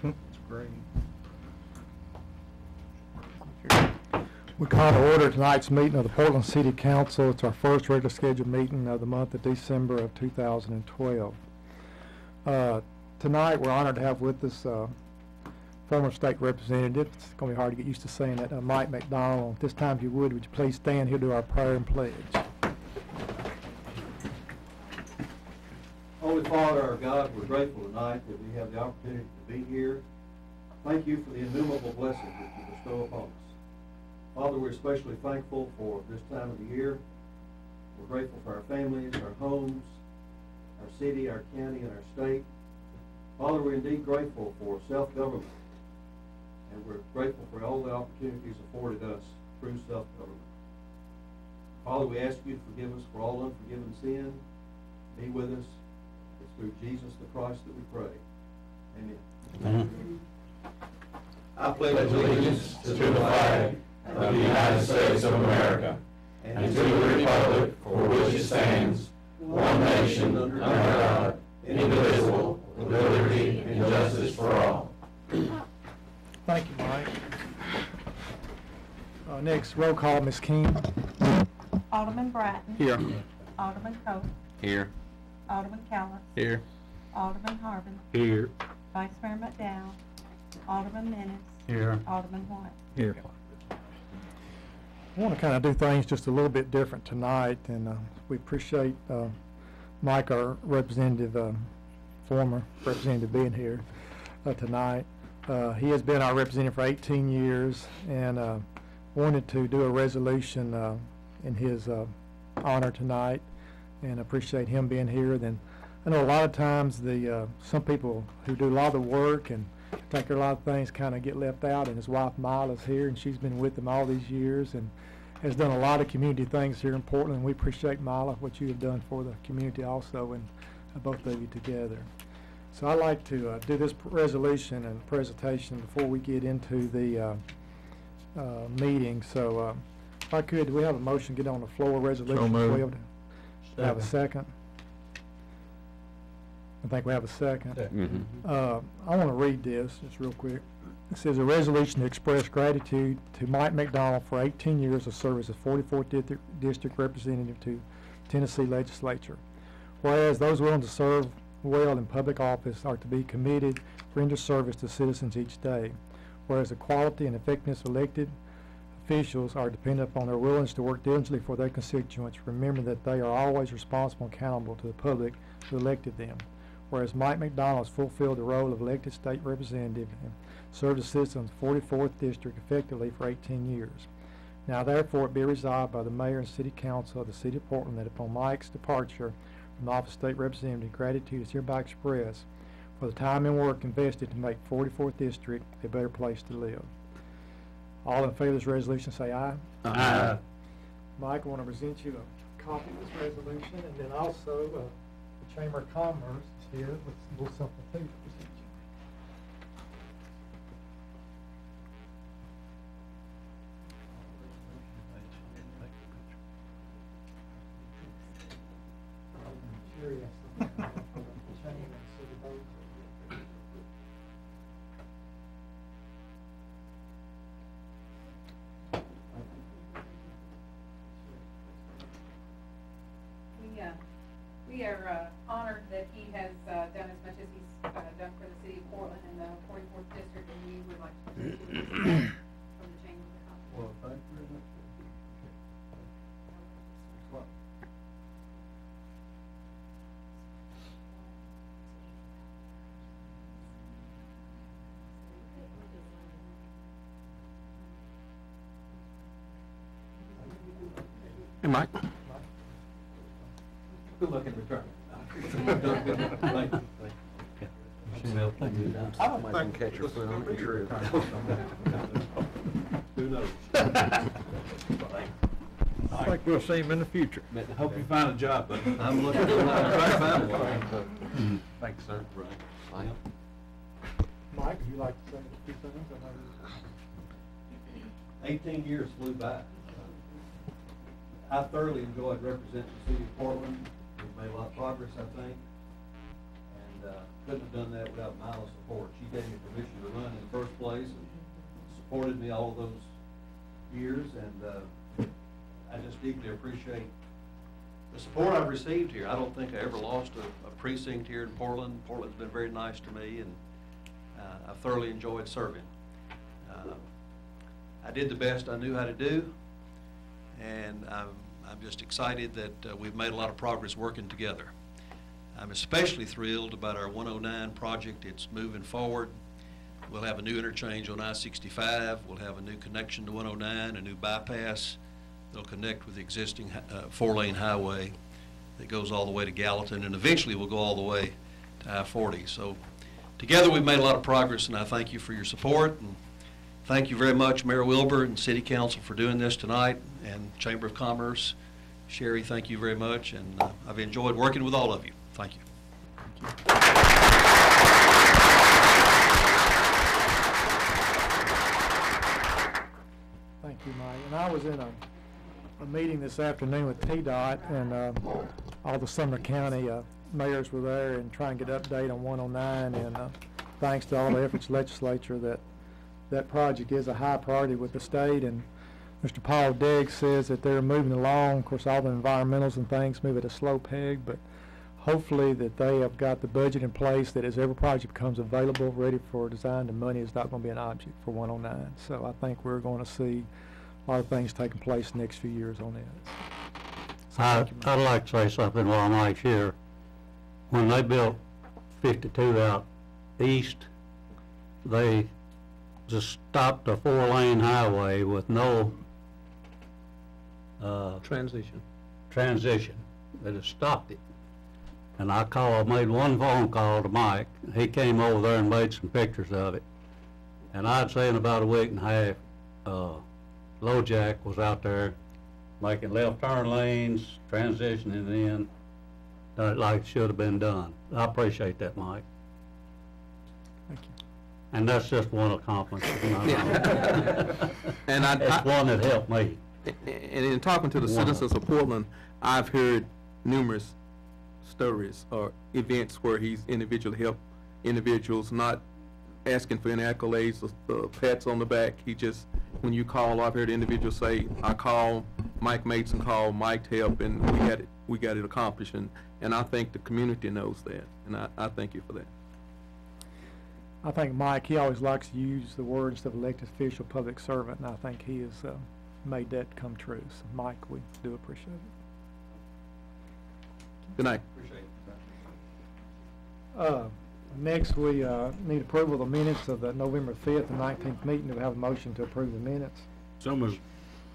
It's great. We call to order tonight's meeting of the Portland City Council. It's our first regular scheduled meeting of the month of December of 2012. Tonight, we're honored to have with us former state representative. It's going to be hard to get used to saying that, Mike McDonald. This time, if you would you please stand? He'll do our prayer and pledge. Holy Father, our God, we're grateful tonight that we have the opportunity to be here. Thank you for the innumerable blessings that you bestow upon us. Father, we're especially thankful for this time of the year. We're grateful for our families, our homes, our city, our county, and our state. Father, we're indeed grateful for self-government, and we're grateful for all the opportunities afforded us through self-government. Father, we ask you to forgive us for all unforgiven sin. Be with us. It's through Jesus the Christ that we pray. Amen. Amen. I pledge allegiance to the flag of the United States of America and to the republic for which it stands, one nation, under God, indivisible, with liberty and justice for all. Thank you, Mike. Next, roll call, Ms. King. Alderman Bratton. Here. Alderman Cope. Here. Alderman Callis. Here. Alderman Harbin. Here. Vice Mayor McDowell. Alderman Minnis. Here. Alderman White. Here. I want to kind of do things just a little bit different tonight, and we appreciate Mike, our representative, former representative, being here tonight. He has been our representative for 18 years and wanted to do a resolution in his honor tonight, and appreciate him being here. Then I know a lot of times some people who do a lot of the work and take care of a lot of things kind of get left out, and his wife Mila's here, and she's been with him all these years and has done a lot of community things here in Portland. We appreciate, Mila, what you have done for the community also, and both of you together. So I'd like to do this resolution and presentation before we get into the meeting. So if I could, do we have a motion get on the floor, resolution So moved. 12? Have a second? I think we have a second. Mm-hmm. I want to read this just real quick. It says a resolution to express gratitude to Mike McDonald for 18 years of service as 44th District Representative to Tennessee Legislature. Whereas those willing to serve well in public office are to be committed to render service to citizens each day. Whereas the quality and effectiveness of elected officials are dependent upon their willingness to work diligently for their constituents, remember that they are always responsible and accountable to the public who elected them. Whereas Mike McDonald has fulfilled the role of elected state representative and served the citizens of the 44th District effectively for 18 years. Now therefore it be resolved by the Mayor and City Council of the City of Portland that upon Mike's departure from the office of state representative, gratitude is hereby expressed for the time and work invested to make 44th District a better place to live. All in favor of this resolution say aye. Aye. Mike, I want to present you a copy of this resolution, and then also the Chamber of Commerce is here with a little something too to present you. Sure, yes. We are honored that he has done as much as he's done for the city of Portland and the 44th District, and we would like to thank you from the Chamber of Commerce. Well, thank you very much. Hey, Mike. Good luck in return. Thank you. I don't mind catch your foot on the tree. Who knows? I think we'll see him in the future. I hope you find a job, but I'm looking for try to find one. Thanks, sir. Right. Mike, would you like to say a few things? 18 years flew by. I thoroughly enjoyed representing the city of Portland. We've made a lot of progress, I think. And and couldn't have done that without Mila's support. She gave me permission to run in the first place and supported me all of those years, and I just deeply appreciate the support I've received here. I don't think I ever lost a precinct here in Portland. Portland's been very nice to me, and I've thoroughly enjoyed serving. I did the best I knew how to do, and I'm just excited that we've made a lot of progress working together. I'm especially thrilled about our 109 project. It's moving forward. We'll have a new interchange on I-65. We'll have a new connection to 109, a new bypass that'll connect with the existing 4-lane highway that goes all the way to Gallatin, and eventually will go all the way to I-40. So together we've made a lot of progress, and I thank you for your support. And thank you very much, Mayor Wilbur and City Council, for doing this tonight, and Chamber of Commerce. Sherry, thank you very much, and I've enjoyed working with all of you. Thank you. Thank you, Mike. And I was in a meeting this afternoon with TDOT, and all the Sumner County mayors were there and trying to get update on 109, and thanks to all the efforts legislature, that project is a high priority with the state. And Mr. Paul Diggs says that they're moving along. Of course, all the environmentals and things move at a slow peg, but hopefully that they have got the budget in place that as every project becomes available, ready for design, the money is not going to be an object for 109. So I think we're going to see a lot of things taking place the next few years on that. So I'd like to say something while Mike's here. When they built 52 out east, they just stopped a 4-lane highway with no transition. They just stopped it. And I made one phone call to Mike. He came over there and made some pictures of it. And I'd say in about a week and a half, LoJack was out there making left turn lanes, transitioning in, done it like it should have been done. I appreciate that, Mike. Thank you. And that's just one accomplishment. And it's one that helped me. And in talking to the citizens of Portland, I've heard numerous stories or events where he's individually helped individuals, not asking for any accolades or pats on the back. He just, when you call, I've heard individuals say, I called, Mike made some call, Mike helped, and we got it accomplished. And I think the community knows that, and I thank you for that. I think Mike, he always likes to use the words of elected official, public servant, and I think he has made that come true. So, Mike, we do appreciate it. Good night. Appreciate it. Next, we need approval of the minutes of the November 5th and 19th meeting. Do we have a motion to approve the minutes? So moved.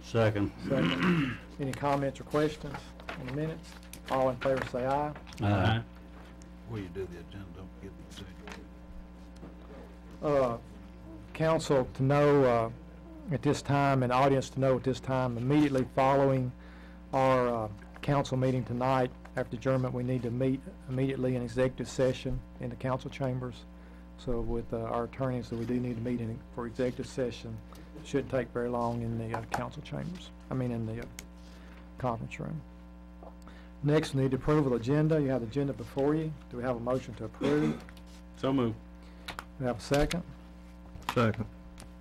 Second. Second. Any comments or questions on the minutes? All in favor say aye. Aye. Before you do the agenda, don't forget the executive. Council to know at this time, and audience to know at this time, immediately following our council meeting tonight, after adjournment, we need to meet immediately in executive session in the council chambers. So with our attorneys, so we do need to meet for executive session. It shouldn't take very long in the council chambers. In the conference room. Next, we need approval of the agenda. You have the agenda before you. Do we have a motion to approve? So moved. Do we have a second? Second.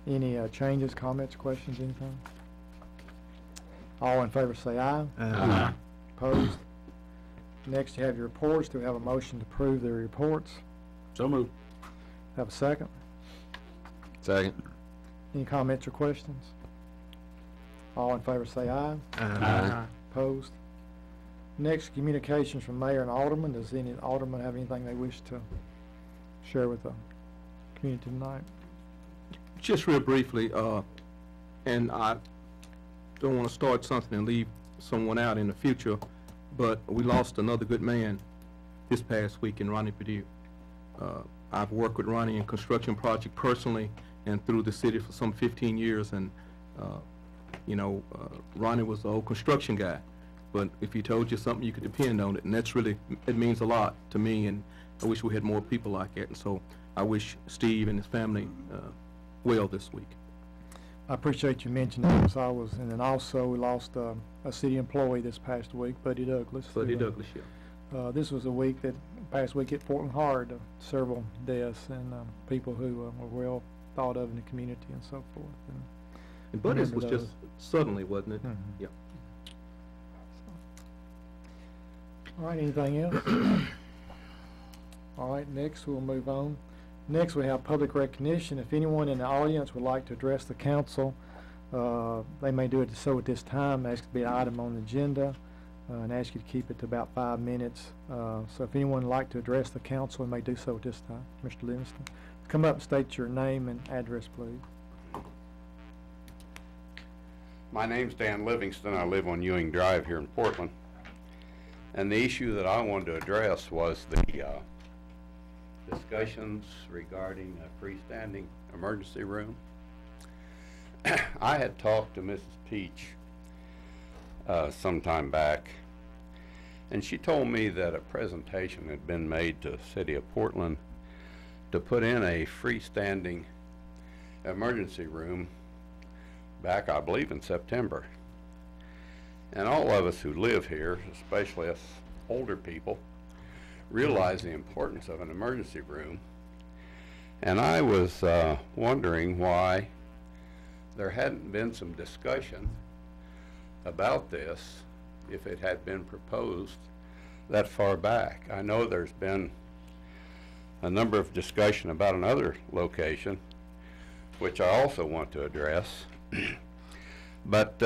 Any changes, comments, questions, anything? All in favor say aye. Aye. Opposed? Next, you have your reports. Do we have a motion to approve the reports? So moved. Have a second? Second. Any comments or questions? All in favor say aye. Aye. Opposed? Next, communications from mayor and alderman. Does any alderman have anything they wish to share with the community tonight? Just real briefly, and I don't want to start something and leave someone out in the future, but we lost another good man this past week in Ronnie Perdue. I've worked with Ronnie in construction project personally and through the city for some 15 years, and Ronnie was the old construction guy, but if he told you something, you could depend on it, and that's really, it means a lot to me, and I wish we had more people like that, and so I wish Steve and his family well this week. I appreciate you mentioning that, because I was, and then also we lost a city employee this past week, Buddy Douglas. Buddy Douglas, yeah. This was a week that past week at Portland Hard, several deaths and people who were well thought of in the community and so forth. And Buddy's was remember just suddenly, wasn't it? Mhm. Yeah. All right, anything else? All right, next we'll move on. Next we have public recognition. If anyone in the audience would like to address the council, they may do it so at this time. Ask to be an item on the agenda and ask you to keep it to about 5 minutes. So if anyone would like to address the council, may do so at this time. Mr. Livingston, come up and state your name and address, please. My name's Dan Livingston. I live on Ewing Drive here in Portland. And the issue that I wanted to address was the discussions regarding a freestanding emergency room. I had talked to Mrs. Peach some time back, and she told me that a presentation had been made to the city of Portland to put in a freestanding emergency room back, I believe, in September. And all of us who live here, especially us older people, realize the importance of an emergency room. And I was wondering why there hadn't been some discussion about this if it had been proposed that far back. I know there's been a number of discussion about another location, which I also want to address. But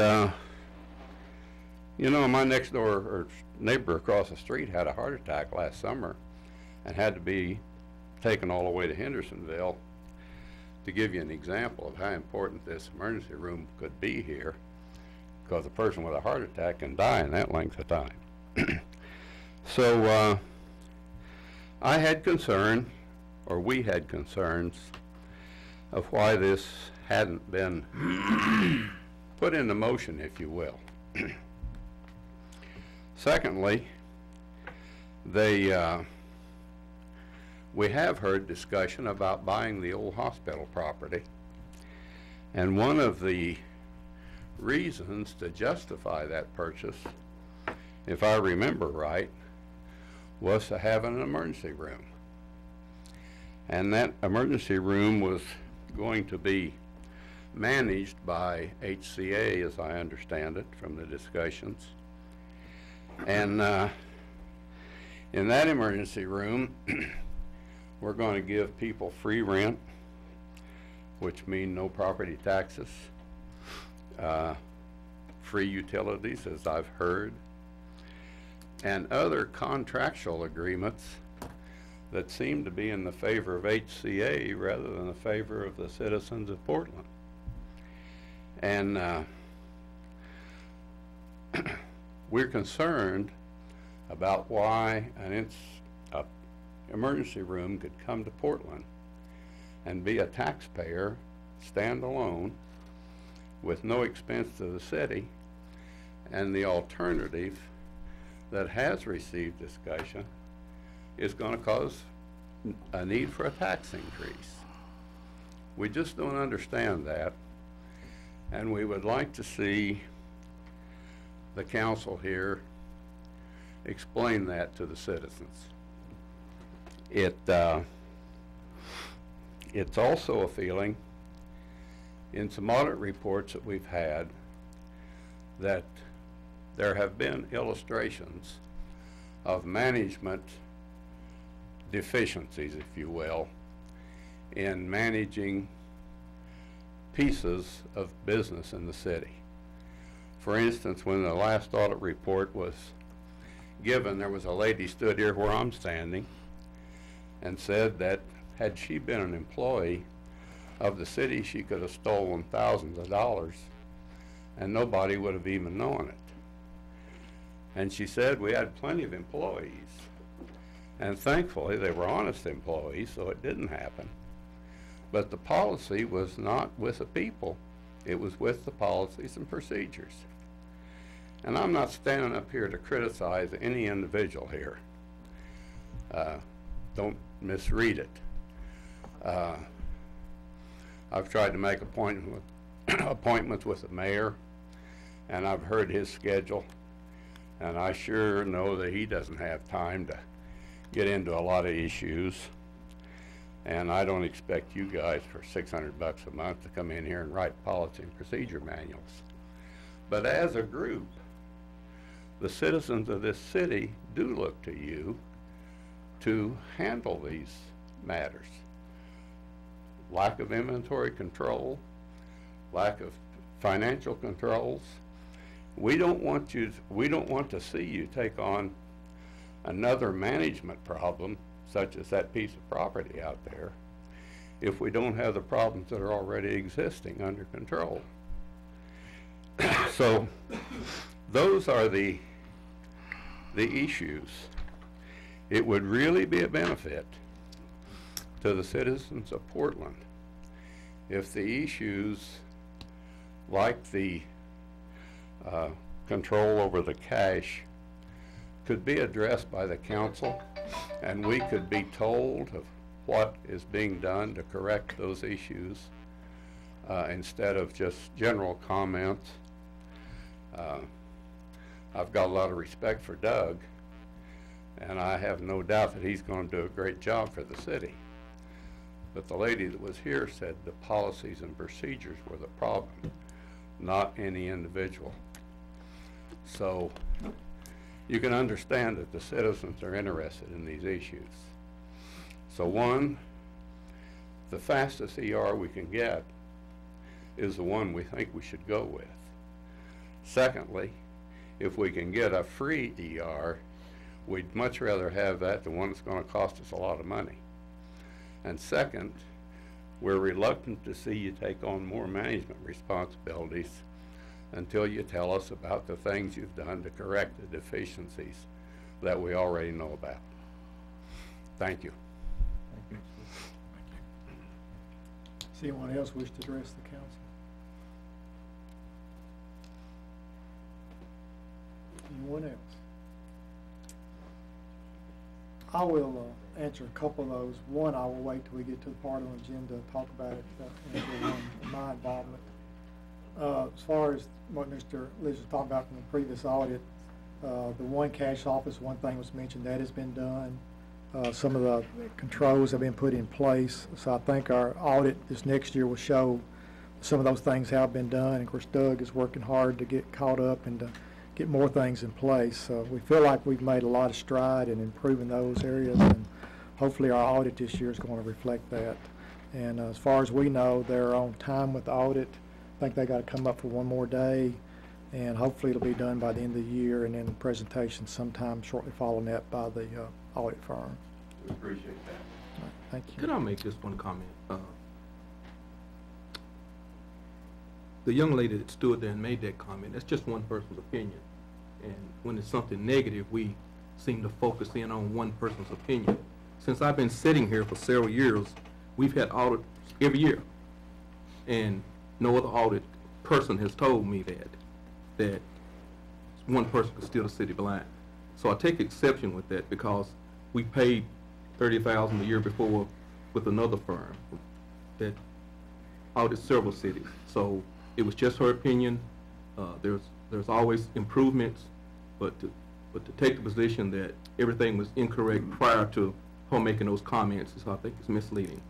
you know, my next door or neighbor across the street had a heart attack last summer and had to be taken all the way to Hendersonville. To give you an example of how important this emergency room could be here, because a person with a heart attack can die in that length of time. So I had concern, or we had concerns, of why this hadn't been put into motion, if you will. Secondly, we have heard discussion about buying the old hospital property, and one of the reasons to justify that purchase, if I remember right, was to have an emergency room. And that emergency room was going to be managed by HCA, as I understand it from the discussions. And in that emergency room, we're going to give people free rent, which mean no property taxes, free utilities, as I've heard, and other contractual agreements that seem to be in the favor of HCA rather than the favor of the citizens of Portland. And we're concerned about why an emergency room could come to Portland and be a taxpayer, stand alone, with no expense to the city, and the alternative that has received discussion is going to cause a need for a tax increase. We just don't understand that, and we would like to see the council here explain that to the citizens. It's also a feeling in some audit reports that we've had that there have been illustrations of management deficiencies, if you will, in managing pieces of business in the city. For instance, when the last audit report was given, there was a lady stood here where I'm standing and said that had she been an employee of the city, she could have stolen thousands of dollars and nobody would have even known it. And she said we had plenty of employees, and thankfully they were honest employees, so it didn't happen. But the policy was not with the people, it was with the policies and procedures. And I'm not standing up here to criticize any individual here. Don't misread it. I've tried to make appointments with the mayor, and I've heard his schedule, and I sure know that he doesn't have time to get into a lot of issues, and I don't expect you guys for $600 a month to come in here and write policy and procedure manuals. But as a group, the citizens of this city do look to you to handle these matters. Lack of inventory control, lack of financial controls. We don't want to see you take on another management problem such as that piece of property out there if we don't have the problems that are already existing under control. So those are the issues. It would really be a benefit to the citizens of Portland if the issues like the control over the cash could be addressed by the council, and we could be told of what is being done to correct those issues instead of just general comments. I've got a lot of respect for Doug, and I have no doubt that he's going to do a great job for the city. But the lady that was here said the policies and procedures were the problem, not any individual. So you can understand that the citizens are interested in these issues. So one, the fastest ER we can get is the one we think we should go with. Secondly, if we can get a free ER, we'd much rather have that than one that's going to cost us a lot of money. And second, we're reluctant to see you take on more management responsibilities until you tell us about the things you've done to correct the deficiencies that we already know about. Thank you. Thank you. Does anyone else wish to address the council? Anyone else? I will answer a couple of those. One, I will wait till we get to the part on the agenda and talk about it in my involvement. As far as what Mr. Liz was talking about from the previous audit, the one cash office, one thing was mentioned, that has been done. Some of the controls have been put in place, so I think our audit this next year will show some of those things have been done. And of course, Doug is working hard to get caught up and to get more things in place. So we feel like we've made a lot of stride in improving those areas, and hopefully our audit this year is going to reflect that. And as far as we know, they're on time with the audit. I think they got to come up for one more day, and hopefully it'll be done by the end of the year, and then the presentation sometime shortly following that by the audit firm. We appreciate that. Right, thank you. Could I make just one comment? The young lady that stood there and made that comment, that's just one person's opinion. And when it's something negative, we seem to focus in on one person's opinion. Since I've been sitting here for several years, we've had audits every year. And no other audit person has told me that one person could steal the city blind. So I take exception with that because we paid $30,000 a year before with another firm that audited several cities. So it was just her opinion. There's always improvements, but to take the position that everything was incorrect prior to her making those comments is, I think, is misleading.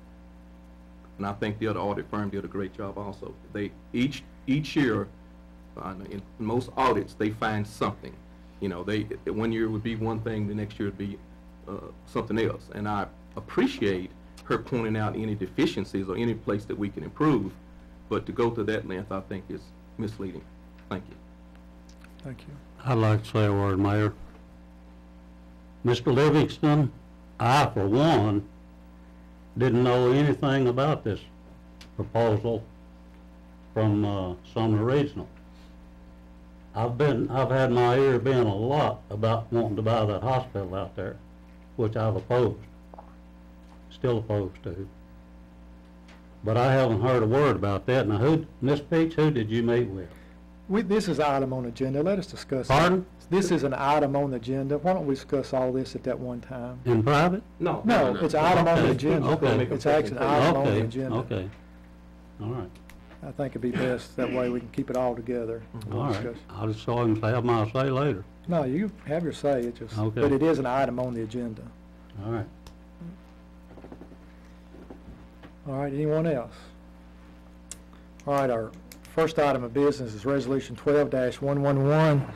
And I think the other audit firm did a great job also. They each year, in most audits, they find something. You know, one year would be one thing, the next year would be something else. And I appreciate her pointing out any deficiencies or any place that we can improve, but to go to that length, I think, is misleading. Thank you. Thank you. I'd like to say a word, Mayor. Mr. Livingston, I, for one, didn't know anything about this proposal from Sumner Regional. I've had my ear bent a lot about wanting to buy that hospital out there, which I've opposed, still opposed to. But I haven't heard a word about that. Now, Ms. Peach, who did you meet with? This is an item on the agenda. Let us discuss it. Pardon? This is an item on the agenda. Why don't we discuss all this at that one time? In private? No. No, it's an item on the Okay, agenda. okay. It's actually an item on the Okay, agenda. okay. All right, I think it'd be best, that way we can keep it all together. all right. I'll just so I can have my say later. No, you have your say, it just, Okay. but it is an item on the agenda. All right. All right, anyone else? All right, our first item of business is Resolution 12-111.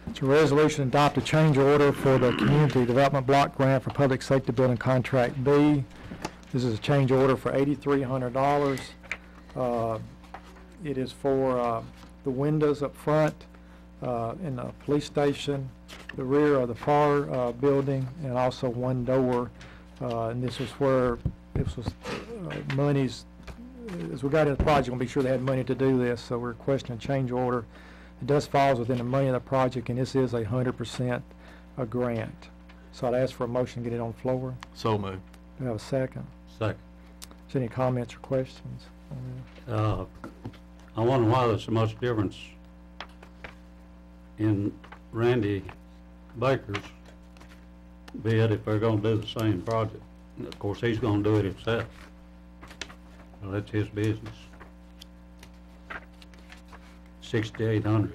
It's a resolution to adopt a change order for the Community Development Block Grant for Public Safety Building Contract B. This is a change order for $8,300. It is for the windows up front in the police station, the rear of the fire building, and also one door. And this was where this was monies, as we got into the project, we'll be sure they had money to do this, so we're requesting a change order. It does fall within the money of the project, and this is 100% a grant. So I'd ask for a motion to get it on the floor. So moved. Do I have a second? Second. Is there any comments or questions on this? I wonder why there's so much difference in Randy Baker's bid if they're gonna do the same project. And of course, he's gonna do it himself. Well, that's his business. 6,800.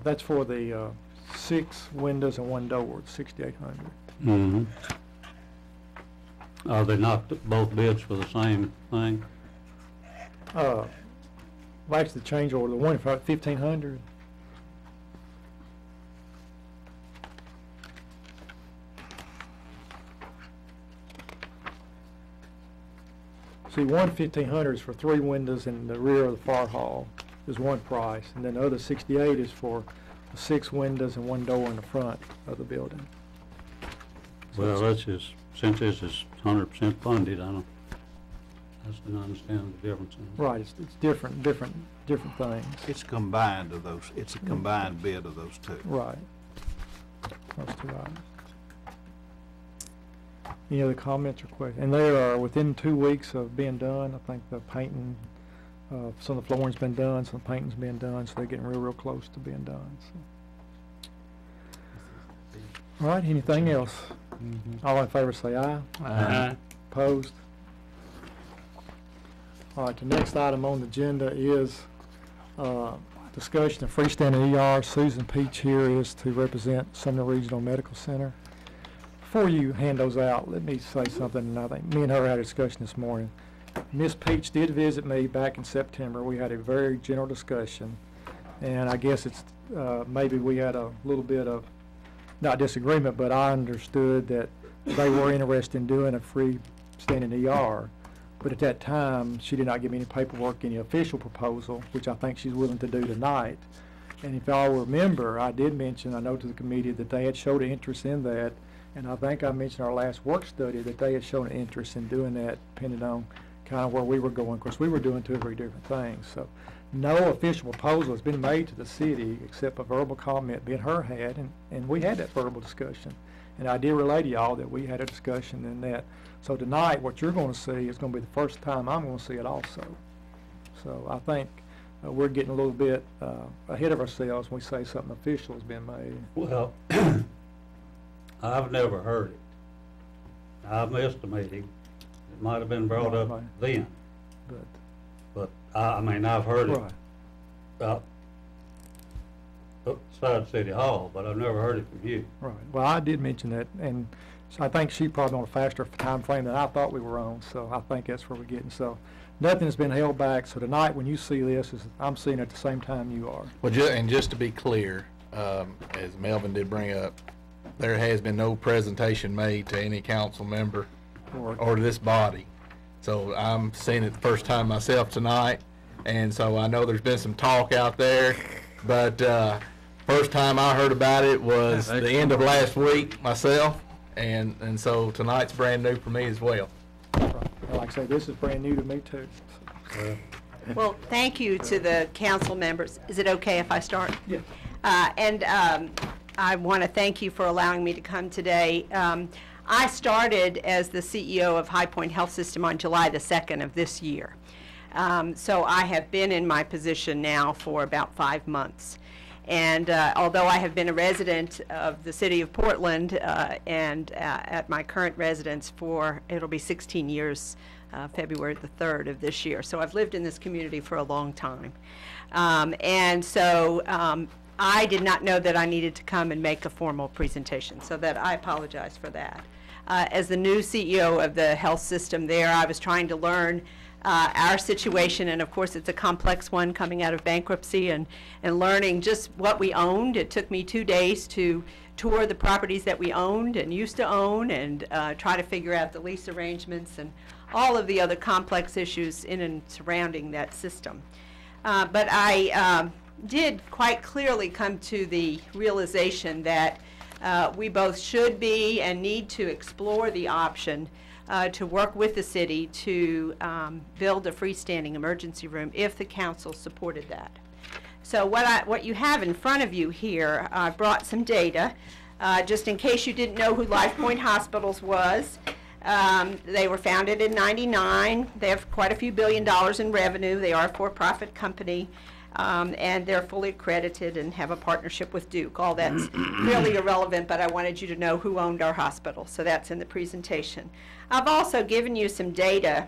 That's for the 6 windows and 1 door, 6,800. Mm-hmm. Are they not both bids for the same thing? Well, actually, the change order, the one for 1,500. See, 1,500 is for 3 windows in the rear of the fire hall. Is one price, and then the other 68 is for 6 windows and 1 door in the front of the building. So Well, that's just, since this is 100% funded, I just don't understand the difference in it. right, it's different things. It's combined of those, it's a combined bid of those two. Right. Those 2 items. Any other comments or questions? And they are within 2 weeks of being done. I think the painting, some of the flooring's been done, some painting's been done, so they're getting real close to being done. So. All right, anything else? All in favor say aye. Aye. Opposed? All right, the next item on the agenda is discussion of freestanding ER. Susan Peach here is to represent Sumner Regional Medical Center. Before you hand those out, let me say something, and I think me and her had a discussion this morning. Miss Peach did visit me back in September. We had a very general discussion, and I guess it's maybe we had a little bit of, not disagreement, but I understood that they were interested in doing a freestanding ER. But at that time, she did not give me any paperwork, any official proposal, which I think she's willing to do tonight. And if y'all remember, I did mention, I know to the committee, that they had showed an interest in that. And I think I mentioned our last work study that they had shown an interest in doing that, depending on kind of where we were going. Of course, we were doing 2 very different things. So no official proposal has been made to the city except a verbal comment being her had, and we had that verbal discussion. And I did relay to y'all that we had a discussion in that. So tonight, what you're going to see is going to be the first time I'm going to see it also. So I think we're getting a little bit ahead of ourselves when we say something official has been made. Well, I've never heard it. I've missed a meeting. It might have been brought up Right. then, But I mean, I've heard it right. Outside City Hall, but I've never heard it from you. Right. Well, I did mention that, and so I think she probably on a faster time frame than I thought we were on. So I think that's where we're getting. So nothing has been held back. So tonight, when you see this, I'm seeing it at the same time you are. Well, just to be clear, as Melvin did bring up, there has been no presentation made to any council member or to this body. So I'm seeing it the first time myself tonight, and so I know there's been some talk out there, but first time I heard about it was the end of last week myself, and so tonight's brand new for me as well. Right. And like I say, this is brand new to me too. Well, thank you to the council members. Is it okay if I start? Yeah. I want to thank you for allowing me to come today. I started as the CEO of High Point Health System on July the 2nd of this year. So I have been in my position now for about 5 months. And although I have been a resident of the city of Portland and at my current residence for, it'll be 16 years, February the 3rd of this year. So I've lived in this community for a long time. And so I did not know that I needed to come and make a formal presentation, so that I apologize for that. As the new CEO of the health system there, I was trying to learn our situation, and of course it's a complex one coming out of bankruptcy, and learning just what we owned. It took me 2 days to tour the properties that we owned and used to own, and try to figure out the lease arrangements and all of the other complex issues in and surrounding that system. But I did quite clearly come to the realization that we both should be and need to explore the option to work with the city to build a freestanding emergency room if the council supported that. So what you have in front of you here, I brought some data, just in case you didn't know who LifePoint Hospitals was. They were founded in '99. They have quite a few $1 billion in revenue. They are a for-profit company, and they're fully accredited and have a partnership with Duke. All that's really irrelevant, but I wanted you to know who owned our hospital, so that's in the presentation. I've also given you some data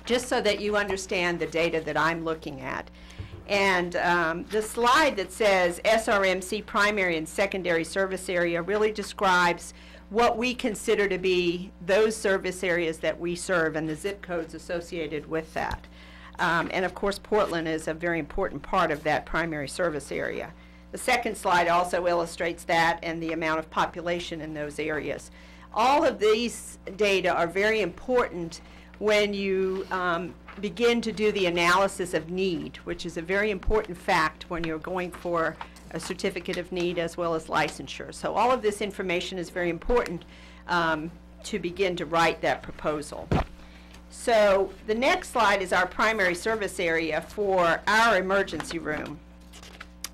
just so that you understand the data that I'm looking at. And the slide that says SRMC primary and secondary service area really describes what we consider to be those service areas that we serve and the zip codes associated with that. And of course, Portland is a very important part of that primary service area. The second slide also illustrates that and the amount of population in those areas. All of these data are very important when you begin to do the analysis of need, which is a very important fact when you're going for a certificate of need as well as licensure. So all of this information is very important to begin to write that proposal. So the next slide is our primary service area for our emergency room,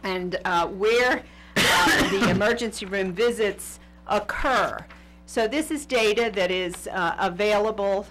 and where the emergency room visits occur. So this is data that is available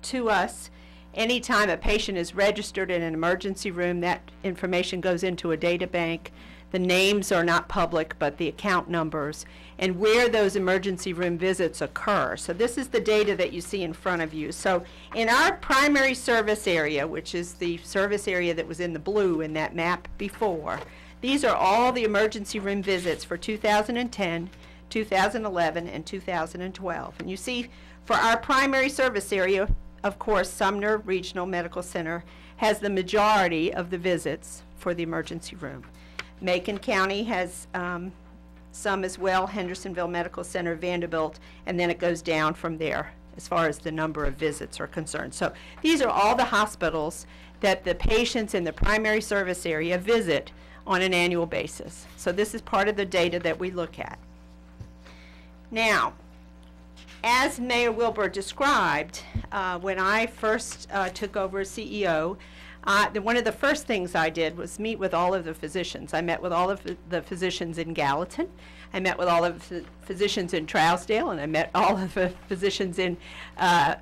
to us. Anytime a patient is registered in an emergency room, that information goes into a data bank. The names are not public, but the account numbers, and where those emergency room visits occur. So this is the data that you see in front of you. So in our primary service area, which is the service area that was in the blue in that map before, these are all the emergency room visits for 2010, 2011, and 2012. And you see, for our primary service area, of course, Sumner Regional Medical Center has the majority of the visits for the emergency room. Macon County has some as well, Hendersonville Medical Center, Vanderbilt, and then it goes down from there as far as the number of visits are concerned. So these are all the hospitals that the patients in the primary service area visit on an annual basis. So this is part of the data that we look at. Now, as Mayor Wilbur described, when I first took over as CEO, one of the first things I did was meet with all of the physicians. I met with all of the physicians in Gallatin. I met with all of the physicians in Trousdale, and I met all of the physicians in our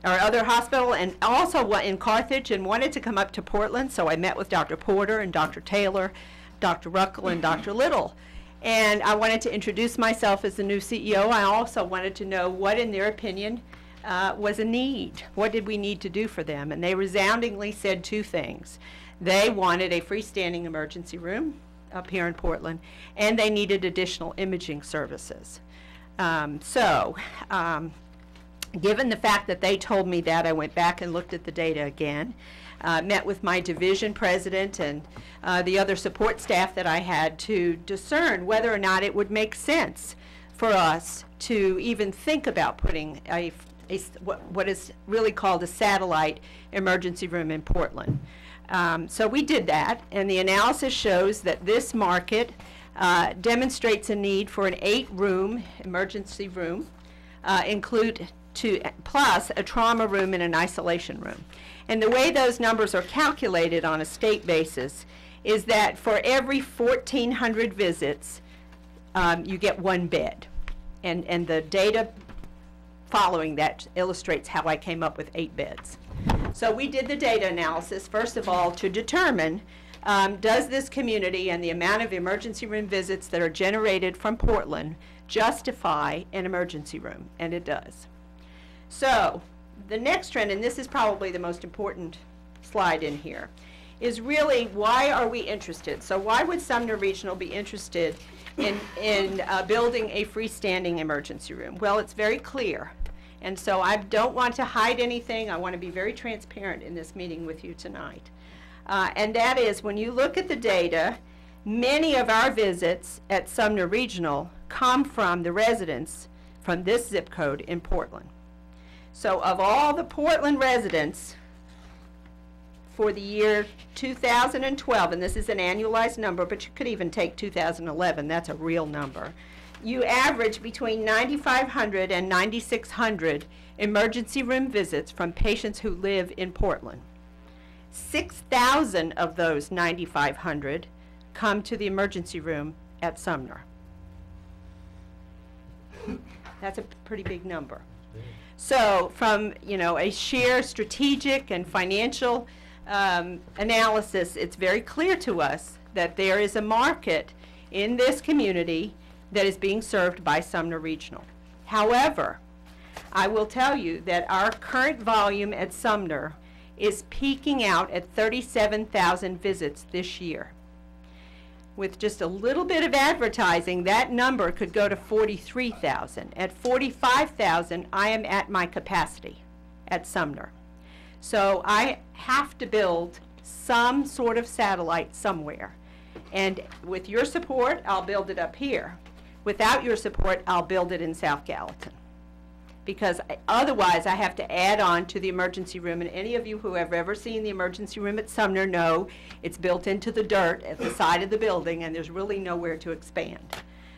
other hospital, and also in Carthage, and wanted to come up to Portland. So I met with Dr. Porter and Dr. Taylor, Dr. Ruckel, and Dr. Little. And I wanted to introduce myself as the new CEO. I also wanted to know what, in their opinion, was a need. What did we need to do for them? And they resoundingly said two things. They wanted a freestanding emergency room up here in Portland, and they needed additional imaging services. Given the fact that they told me that, I went back and looked at the data again, met with my division president and the other support staff that I had to discern whether or not it would make sense for us to even think about putting what is really called a satellite emergency room in Portland. So we did that, and the analysis shows that this market demonstrates a need for an 8-room emergency room, plus a trauma room and an isolation room. And the way those numbers are calculated on a state basis is that for every 1,400 visits, you get 1 bed. And the data following that illustrates how I came up with 8 beds. So we did the data analysis, first of all, to determine does this community and the amount of emergency room visits that are generated from Portland justify an emergency room? And it does. So the next trend, and this is probably the most important slide in here, is really, why are we interested? So why would Sumner Regional be interested in building a freestanding emergency room? Well, it's very clear. And so I don't want to hide anything. I want to be very transparent in this meeting with you tonight. And that is, when you look at the data, many of our visits at Sumner Regional come from the residents from this zip code in Portland. So of all the Portland residents for the year 2012, and this is an annualized number, but you could even take 2011, that's a real number, you average between 9,500 and 9,600 emergency room visits from patients who live in Portland. 6,000 of those 9,500 come to the emergency room at Sumner. That's a pretty big number. So from, you know, a sheer strategic and financial analysis, it's very clear to us that there is a market in this community that is being served by Sumner Regional. However, I will tell you that our current volume at Sumner is peaking out at 37,000 visits this year. With just a little bit of advertising, that number could go to 43,000. At 45,000, I am at my capacity at Sumner. So I have to build some sort of satellite somewhere. And with your support, I'll build it up here. Without your support, I'll build it in South Gallatin. Because otherwise, I have to add on to the emergency room. And any of you who have ever seen the emergency room at Sumner know it's built into the dirt at the side of the building, and there's really nowhere to expand.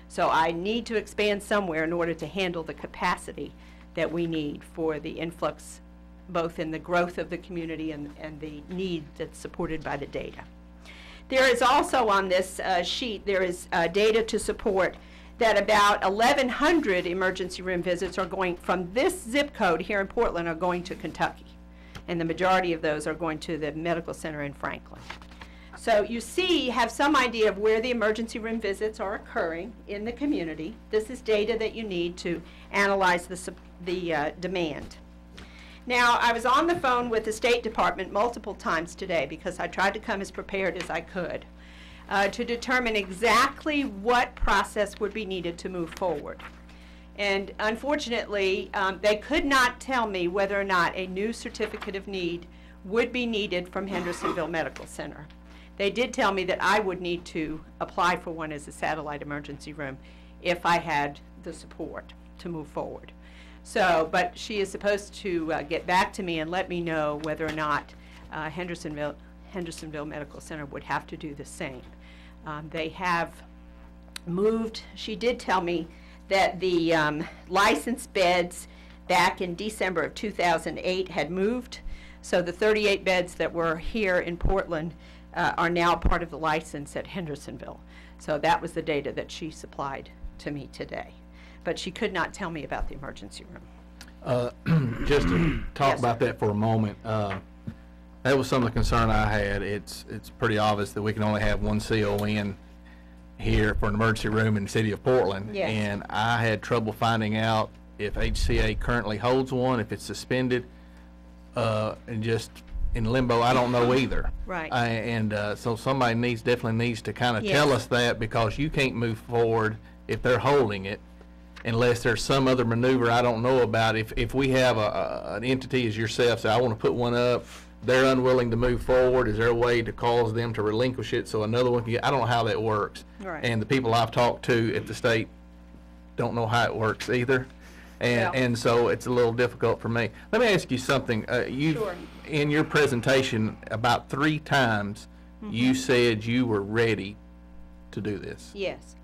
So I need to expand somewhere in order to handle the capacity that we need for the influx, both in the growth of the community and the need that's supported by the data. There is also on this sheet, there is data to support that about 1,100 emergency room visits are going from this zip code here in Portland are going to Kentucky. And the majority of those are going to the medical center in Franklin. So you see, you have some idea of where the emergency room visits are occurring in the community. This is data that you need to analyze the demand. Now, I was on the phone with the State Department multiple times today because I tried to come as prepared as I could to determine exactly what process would be needed to move forward. And unfortunately, they could not tell me whether or not a new certificate of need would be needed from Hendersonville Medical Center. They did tell me that I would need to apply for one as a satellite emergency room if I had the support to move forward. So, but she is supposed to get back to me and let me know whether or not Hendersonville Medical Center would have to do the same. They have moved, she did tell me that the licensed beds back in December of 2008 had moved. So the 38 beds that were here in Portland are now part of the license at Hendersonville. So that was the data that she supplied to me today. But she could not tell me about the emergency room. Just to talk Yes, about that for a moment, that was some of the concern I had. It's pretty obvious that we can only have one CON here for an emergency room in the city of Portland. Yes. And I had trouble finding out if HCA currently holds one, if it's suspended, and just in limbo, I don't know either. Right. So somebody definitely needs to kind of Yes. tell us that, because you can't move forward if they're holding it unless there's some other maneuver I don't know about. If we have an entity as yourself say, I want to put one up, they're unwilling to move forward, is there a way to cause them to relinquish it so another one can get? I don't know how that works. Right. And the people I've talked to at the state don't know how it works either. And so it's a little difficult for me. Let me ask you something. Sure. In your presentation, about 3 times, you said you were ready to do this. Yes.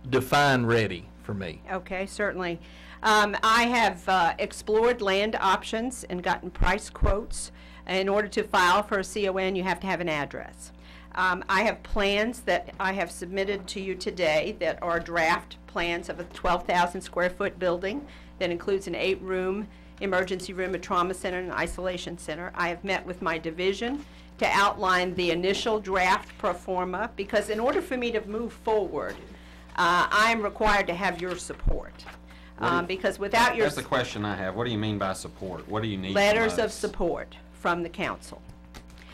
Define ready for me. Okay, certainly. I have explored land options and gotten price quotes. In order to file for a CON, you have to have an address. I have plans that I have submitted to you today that are draft plans of a 12,000 square foot building that includes an 8-room emergency room, a trauma center, and an isolation center. I have met with my division to outline the initial draft pro forma, because in order for me to move forward, I am required to have your support. Because without your That's the question I have. What do you mean by support? What do you need from letters of us? support from the council.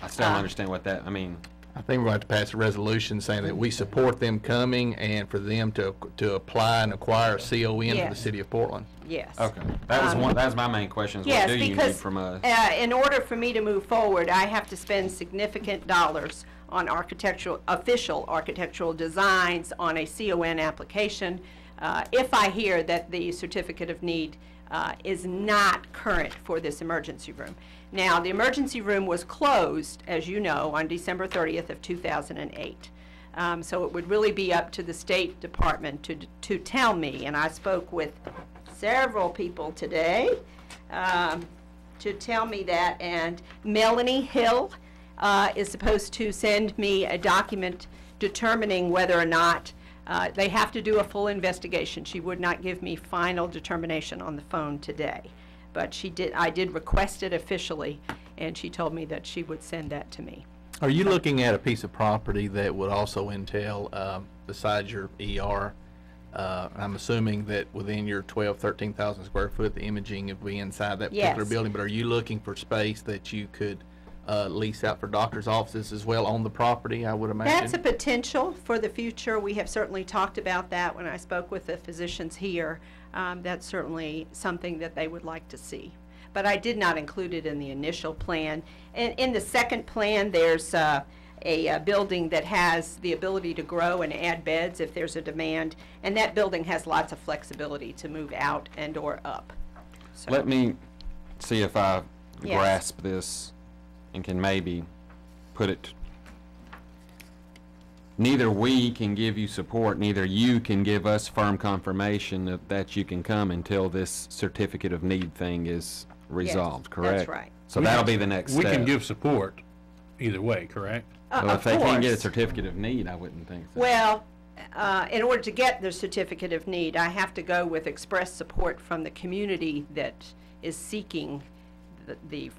I still don't understand what that, I mean, I think we're going to have to pass a resolution saying that we support them coming and for them to apply and acquire a CON for the Yes. city of Portland. Yes. okay. That was my main question, is what Yes, do you need because from us? in order for me to move forward, I have to spend significant dollars on official architectural designs, on a CON application, if I hear that the certificate of need is not current for this emergency room. Now, the emergency room was closed, as you know, on December 30th of 2008. So it would really be up to the State Department to tell me, and I spoke with several people today to tell me that, and Melanie Hill is supposed to send me a document determining whether or not they have to do a full investigation. She would not give me final determination on the phone today, but I did request it officially, and she told me that she would send that to me. Are you looking at a piece of property that would also entail, besides your ER, I'm assuming that within your 13,000 square foot, the imaging would be inside that particular Yes. building, but are you looking for space that you could lease out for doctor's offices as well on the property, I would imagine? That's a potential for the future. We have certainly talked about that when I spoke with the physicians here. That's certainly something that they would like to see. But I did not include it in the initial plan. And in the second plan, there's a building that has the ability to grow and add beds if there's a demand, and that building has lots of flexibility to move out and or up. So, Let me see if I Yes. grasp this and can maybe put it. Neither we can give you support, neither you can give us firm confirmation that you can come until this certificate of need thing is resolved, correct? that's right. So that'll be the next We step. can give support either way, correct? Well, of if they can't get a course. certificate of need, I wouldn't think so. Well, in order to get the certificate of need, I have to go with express support from the community that is seeking the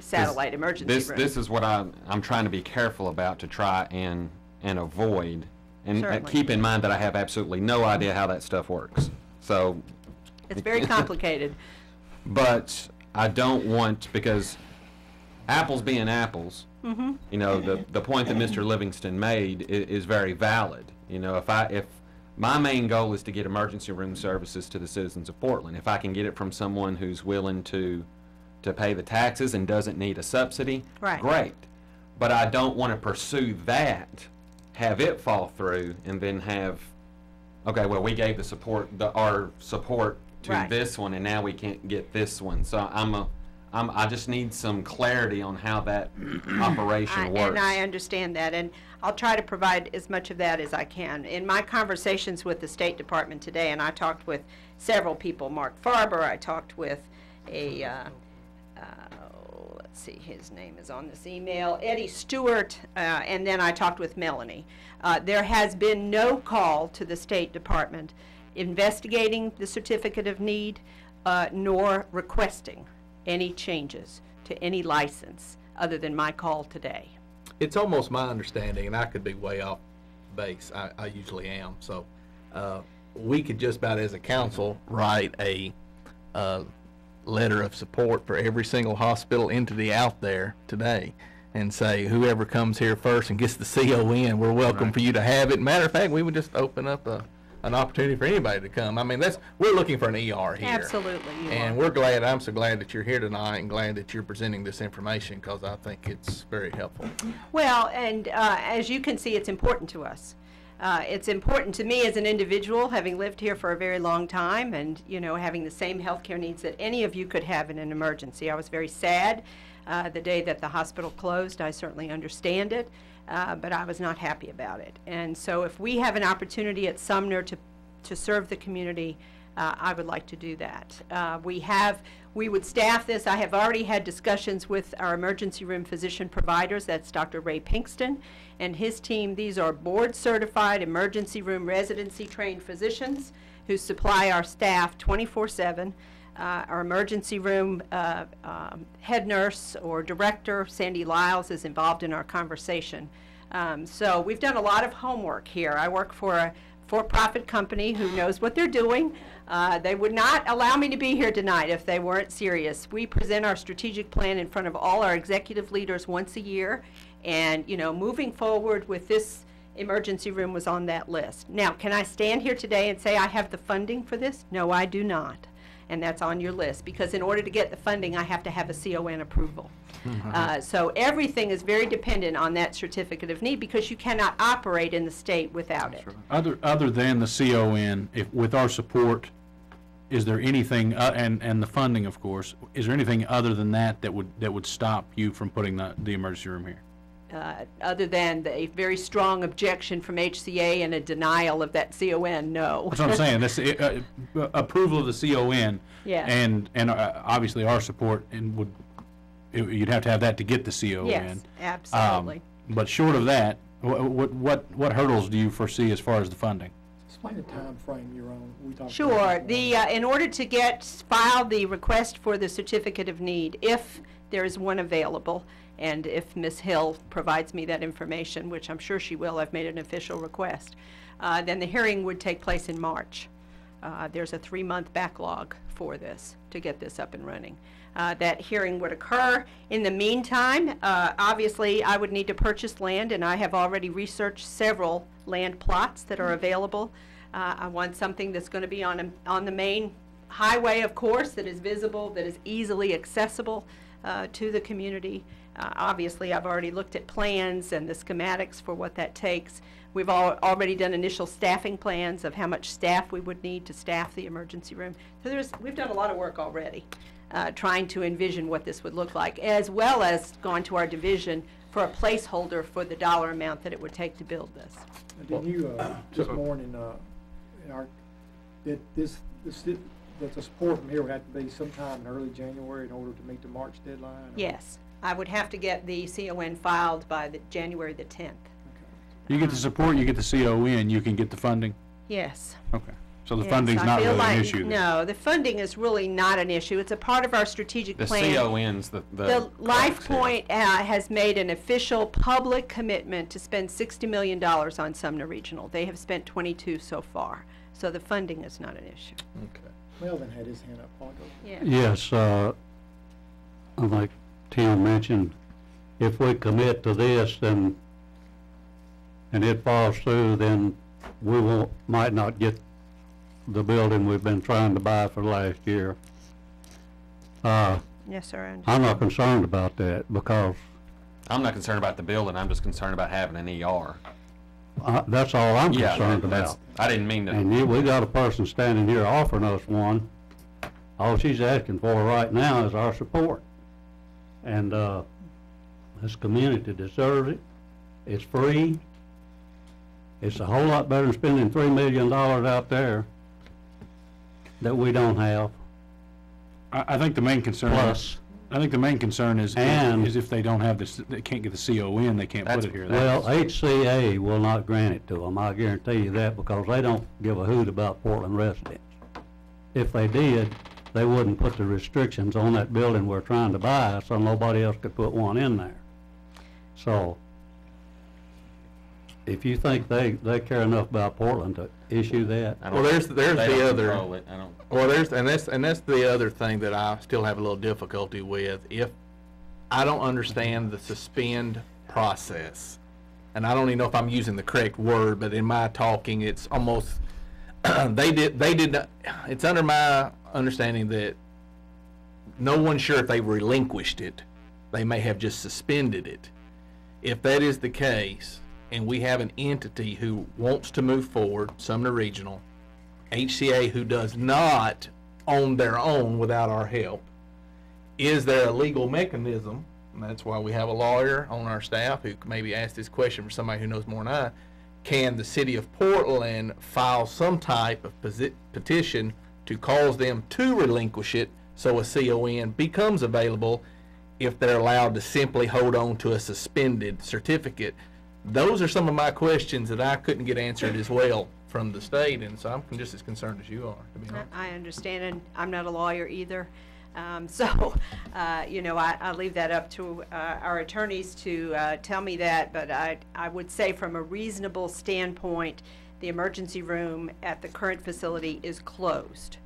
satellite emergency room. This is what I'm trying to be careful about to try and avoid. And Certainly. keep in mind that I have absolutely no idea how that stuff works. So, It's very complicated. but I don't want, because apples being apples, you know, the point that Mr. Livingston made is very valid. You know, if my main goal is to get emergency room services to the citizens of Portland, if I can get it from someone who's willing to pay the taxes and doesn't need a subsidy, Right. great. But I don't want to pursue that, have it fall through, and then have, okay, well, we gave our support to Right. this one, and now we can't get this one. So I just need some clarity on how that operation works. And I understand that, and I'll try to provide as much of that as I can. In my conversations with the State Department today, and I talked with several people, Mark Farber, I talked with let's see, his name is on this email, Eddie Stewart, and then I talked with Melanie. There has been no call to the State Department investigating the certificate of need, nor requesting any changes to any license other than my call today. It's almost my understanding, and I could be way off base, I usually am, so we could just about as a council write a letter of support for every single hospital entity out there today and say whoever comes here first and gets the CON, we're welcome for you to have it. Matter of fact, we would just open up an opportunity for anybody to come. I mean, we're looking for an ER here. Absolutely, you And are. I'm so glad that you're here tonight and glad that you're presenting this information because I think it's very helpful. Well, and as you can see, it's important to us. It's important to me as an individual, having lived here for a very long time and, you know, having the same healthcare needs that any of you could have in an emergency. I was very sad the day that the hospital closed. I certainly understand it, but I was not happy about it. And so if we have an opportunity at Sumner to serve the community, I would like to do that. We would staff this. I have already had discussions with our emergency room physician providers. That's Dr. Ray Pinkston and his team. These are board-certified emergency room residency trained physicians who supply our staff 24/7. Our emergency room head nurse or director, Sandy Lyles, is involved in our conversation. So we've done a lot of homework here. I work for for-profit company who knows what they're doing. They would not allow me to be here tonight if they weren't serious. We present our strategic plan in front of all our executive leaders once a year, and, you know, moving forward with this emergency room was on that list. Now, can I stand here today and say I have the funding for this? No, I do not. And that's on your list, because in order to get the funding, I have to have a CON approval. So everything is very dependent on that certificate of need, because you cannot operate in the state without it. Other than the CON, if, with our support, is there anything, and the funding, of course, is there anything other than that that would stop you from putting the emergency room here? Other than a very strong objection from HCA and a denial of that CON, no. That's what I'm saying. That's approval of the CON, Yeah. and obviously our support, and you'd have to have that to get the CON. Yes, absolutely. But short of that, what hurdles do you foresee as far as the funding? Explain the time frame you're on. We talked Sure. about that. In order to file the request for the certificate of need, if there is one available, and if Ms. Hill provides me that information, which I'm sure she will, I've made an official request, then the hearing would take place in March. There's a 3-month backlog for this, to get this up and running. That hearing would occur. In the meantime, obviously, I would need to purchase land, and I have already researched several land plots that are available. I want something that's going to be on the main highway, of course, that is visible, that is easily accessible to the community. Obviously, I've already looked at plans and the schematics for what that takes. We've already done initial staffing plans of how much staff we would need to staff the emergency room. So we've done a lot of work already, trying to envision what this would look like, as well as gone to our division for a placeholder for the dollar amount that it would take to build this. Did you, this morning, that the support from here would have to be sometime in early January in order to meet the March deadline? Or? Yes. I would have to get the CON filed by January the 10th. You get the support, you get the CON, you can get the funding? Yes. Okay. So the Yes, funding's I not feel really like, an issue then? No, the funding is really not an issue. It's a part of our strategic The plan. CON's the Life crux here. Point has made an official public commitment to spend $60 million on Sumner Regional. They have spent 22 so far. So the funding is not an issue. Okay. Melvin had his hand up. I'll go. Yeah. Yes, like Tim mentioned, if we commit to this, then, and it falls through, then we might not get the building we've been trying to buy for last year. Yes, sir. I understand. I'm not concerned about that, because I'm not concerned about the building, I'm just concerned about having an ER. that's all I'm Yeah, concerned that's, about. I didn't mean to. And we got a person standing here offering us one. All she's asking for right now is our support. And this community deserves it. It's free. It's a whole lot better than spending $3 million out there that we don't have. I think the main concern Plus, I think the main concern is And- if they don't have this, they can't get the CON, they can't put That's- it here. well, HCA will not grant it to them, I guarantee you that, because they don't give a hoot about Portland residents. If they did, they wouldn't put the restrictions on that building we're trying to buy, so nobody else could put one in there. So, if you think they care enough about Portland to issue that, I Well, don't- there's they the don't other. control it. I don't. Well, that's the other thing that I still have a little difficulty with. If I don't understand the suspend process, and I don't even know if I'm using the correct word, but in my talking, it's almost they did not. It's under my understanding that no one's sure if they relinquished it. They may have just suspended it. If that is the case, and we have an entity who wants to move forward, Sumner Regional, HCA who does not on their own without our help, is there a legal mechanism, and that's why we have a lawyer on our staff who can maybe ask this question for somebody who knows more than I, can the city of Portland file some type of petition to cause them to relinquish it so a CON becomes available if they're allowed to simply hold on to a suspended certificate? Those are some of my questions that I couldn't get answered as well from the state, and so I'm just as concerned as you are, to be honest. I understand, and I'm not a lawyer either. You know, I leave that up to our attorneys to tell me that, but I would say from a reasonable standpoint The emergency room at the current facility is closed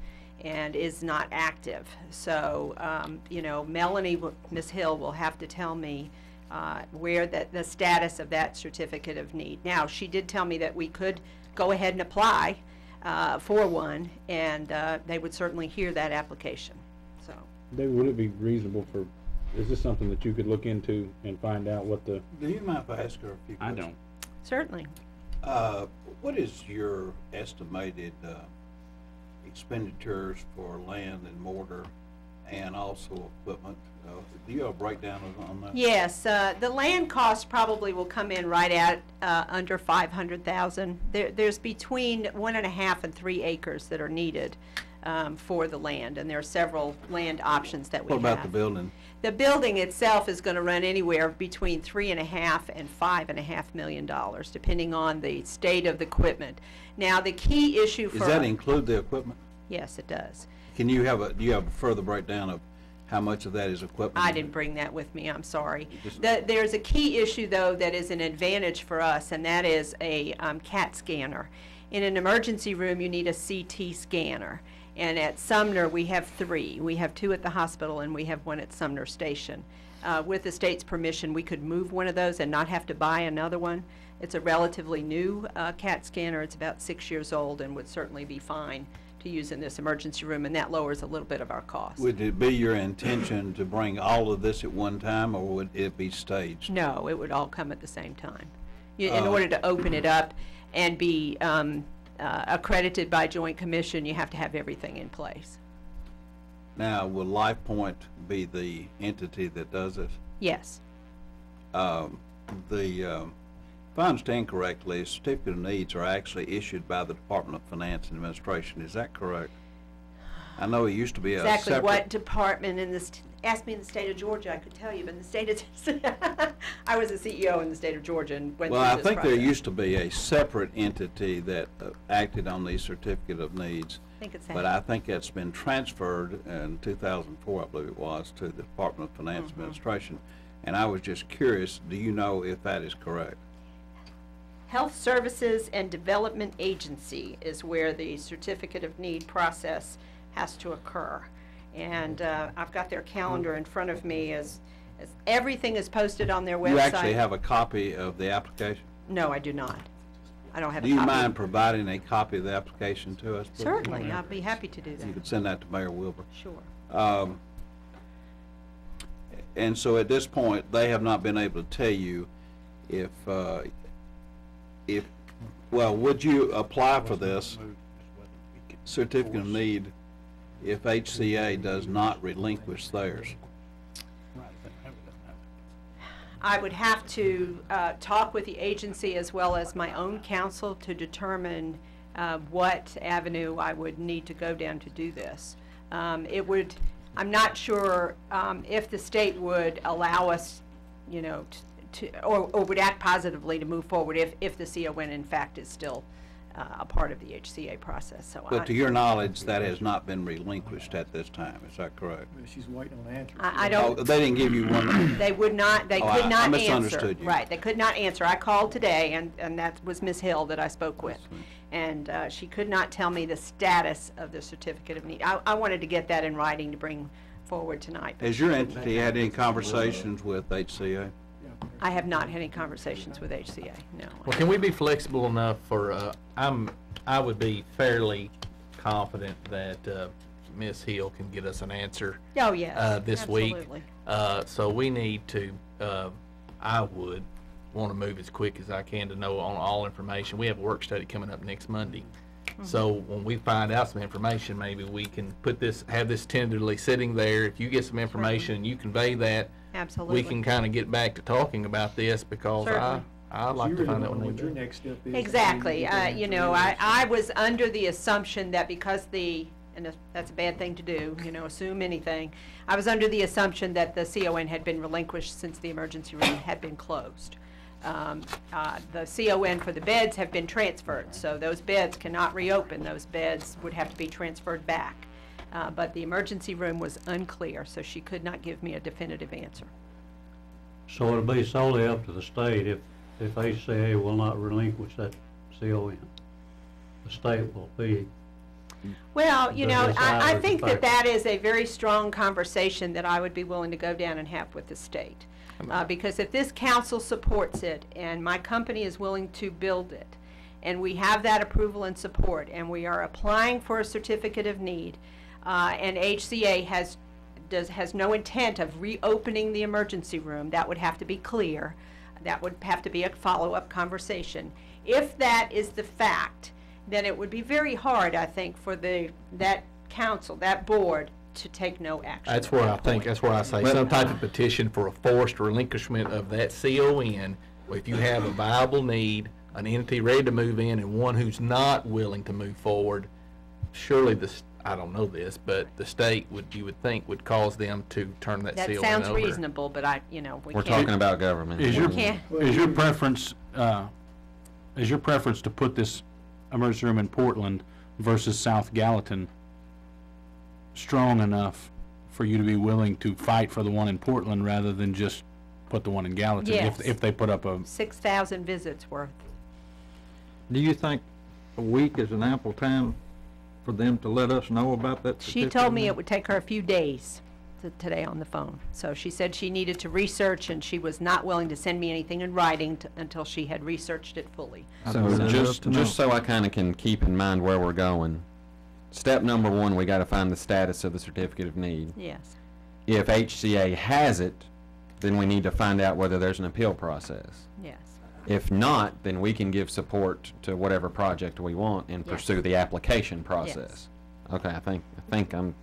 and is not active. So, you know, Melanie, Ms. Hill, will have to tell me where the status of that certificate of need. Now, she did tell me that we could go ahead and apply for one, and they would certainly hear that application. So, David, would it be reasonable for, is this something that you could look into and find out what the? Do you mind if I ask her a few I questions? don't. certainly. What is your estimated expenditures for land and mortar and also equipment? Do you have a breakdown on that? Yes, the land cost probably will come in right at under 500,000. There's between 1.5 and 3 acres that are needed for the land, and there are several land options that we have. What about the building? The building itself is going to run anywhere between $3.5 and $5.5 million, depending on the state of the equipment. Now, the key issue for Does that include the equipment? yes, it does. Can you have do you have a further breakdown of how much of that is equipment? I didn't bring that with me, I'm sorry. Just- There's a key issue, though, that is an advantage for us, and that is a CAT scanner. In an emergency room, you need a CT scanner. And at Sumner, we have 3. We have 2 at the hospital, and we have 1 at Sumner Station. With the state's permission, we could move one of those and not have to buy another one. It's a relatively new CAT scanner. It's about 6 years old and would certainly be fine to use in this emergency room, and that lowers a little bit of our cost. Would it be your intention to bring all of this at one time, or would it be staged? No, it would all come at the same time. In order to open it up and be accredited by Joint Commission, you have to have everything in place. Now, will LifePoint be the entity that does this? Yes. If I understand correctly, certificate of needs are actually issued by the Department of Finance and Administration. Is that correct? I know it used to be a separate. Exactly what department in this, ask me in the state of Georgia, I could tell you, but in the state of, I was a CEO in the state of Georgia and went through Well, I this think there process. used to be a separate entity that acted on the certificate of needs. I think it's But I think that's been transferred in 2004, I believe it was, to the Department of Finance Administration. And I was just curious, do you know if that is correct? Health Services and Development Agency is where the certificate of need process has to occur. And I've got their calendar in front of me as everything is posted on their website. You actually have a copy of the application? No, I do not. I don't have Do a you copy. mind providing a copy of the application to us, please? Certainly, I'd be happy to do that. You could send that to Mayor Wilbur. Sure. And so at this point, they have not been able to tell you if, well, would you apply for this certificate of need if HCA does not relinquish theirs? I would have to talk with the agency as well as my own counsel to determine what avenue I would need to go down to do this. I'm not sure if the state would allow us, you know, or would act positively to move forward if the CON in fact is still a part of the HCA process. So But to your knowledge, that has not been relinquished at this time, is that correct? She's waiting on answers. I Oh, don't. they didn't give you one? They would not, they Oh, could I not answer. misunderstood you. Right, they could not answer. I called today, and that was Ms. Hill that I spoke with. And she could not tell me the status of the certificate of need. I wanted to get that in writing to bring forward tonight. Has your entity had any conversations with HCA? I have not had any conversations with HCA, no. Well, can we be flexible enough for, I would be fairly confident that Ms. Hill can get us an answer Oh, yes, this week. absolutely. So we need to, I would want to move as quick as I can to know on all information. We have a work study coming up next Monday. So when we find out some information, maybe we can have this tentatively sitting there. If you get some information and you convey that, Absolutely. we can kind of get back to talking about this because Certainly. I'd like to find out what What your we do. next step is. Exactly. You know, I was under the assumption that because and that's a bad thing to do, you know, assume anything. I was under the assumption that the CON had been relinquished since the emergency room had been closed. The CON for the beds have been transferred, so those beds cannot reopen. Those beds would have to be transferred back. But the emergency room was unclear, so she could not give me a definitive answer. So it'll be solely up to the state if HCA will not relinquish that CON. the state will be. Well, you The know, I desire think to that fight. that is a very strong conversation that I would be willing to go down and have with the state. Because if this council supports it, and my company is willing to build it, and we have that approval and support, and we are applying for a certificate of need, and HCA has no intent of reopening the emergency room, that would have to be clear. That would have to be a follow-up conversation. If that is the fact, then it would be very hard, I think, for that council, that board, to take no action. That's where I think, that's where I say, some type of petition for a forced relinquishment of that CON. If you have a viable need, an entity ready to move in, and one who's not willing to move forward, surely I don't know this, but the state you would think would cause them to turn that CON over. That sounds reasonable, but we We're can't. talking about government. Is your, can't- is your preference, to put this emergency room in Portland versus South Gallatin strong enough for you to be willing to fight for the one in Portland rather than just put the one in Gallatin? Yes. If they put up a, 6,000 visits worth. Do you think a week is an ample time for them to let us know about that? She told me it would take her a few days today on the phone. So she said she needed to research, and she was not willing to send me anything in writing until she had researched it fully. So just so I kind of can keep in mind where we're going, step number one, we got to find the status of the certificate of need. Yes. If HCA has it, then we need to find out whether there's an appeal process. Yes. If not, then we can give support to whatever project we want and Yes. pursue the application process. Okay, I think I'm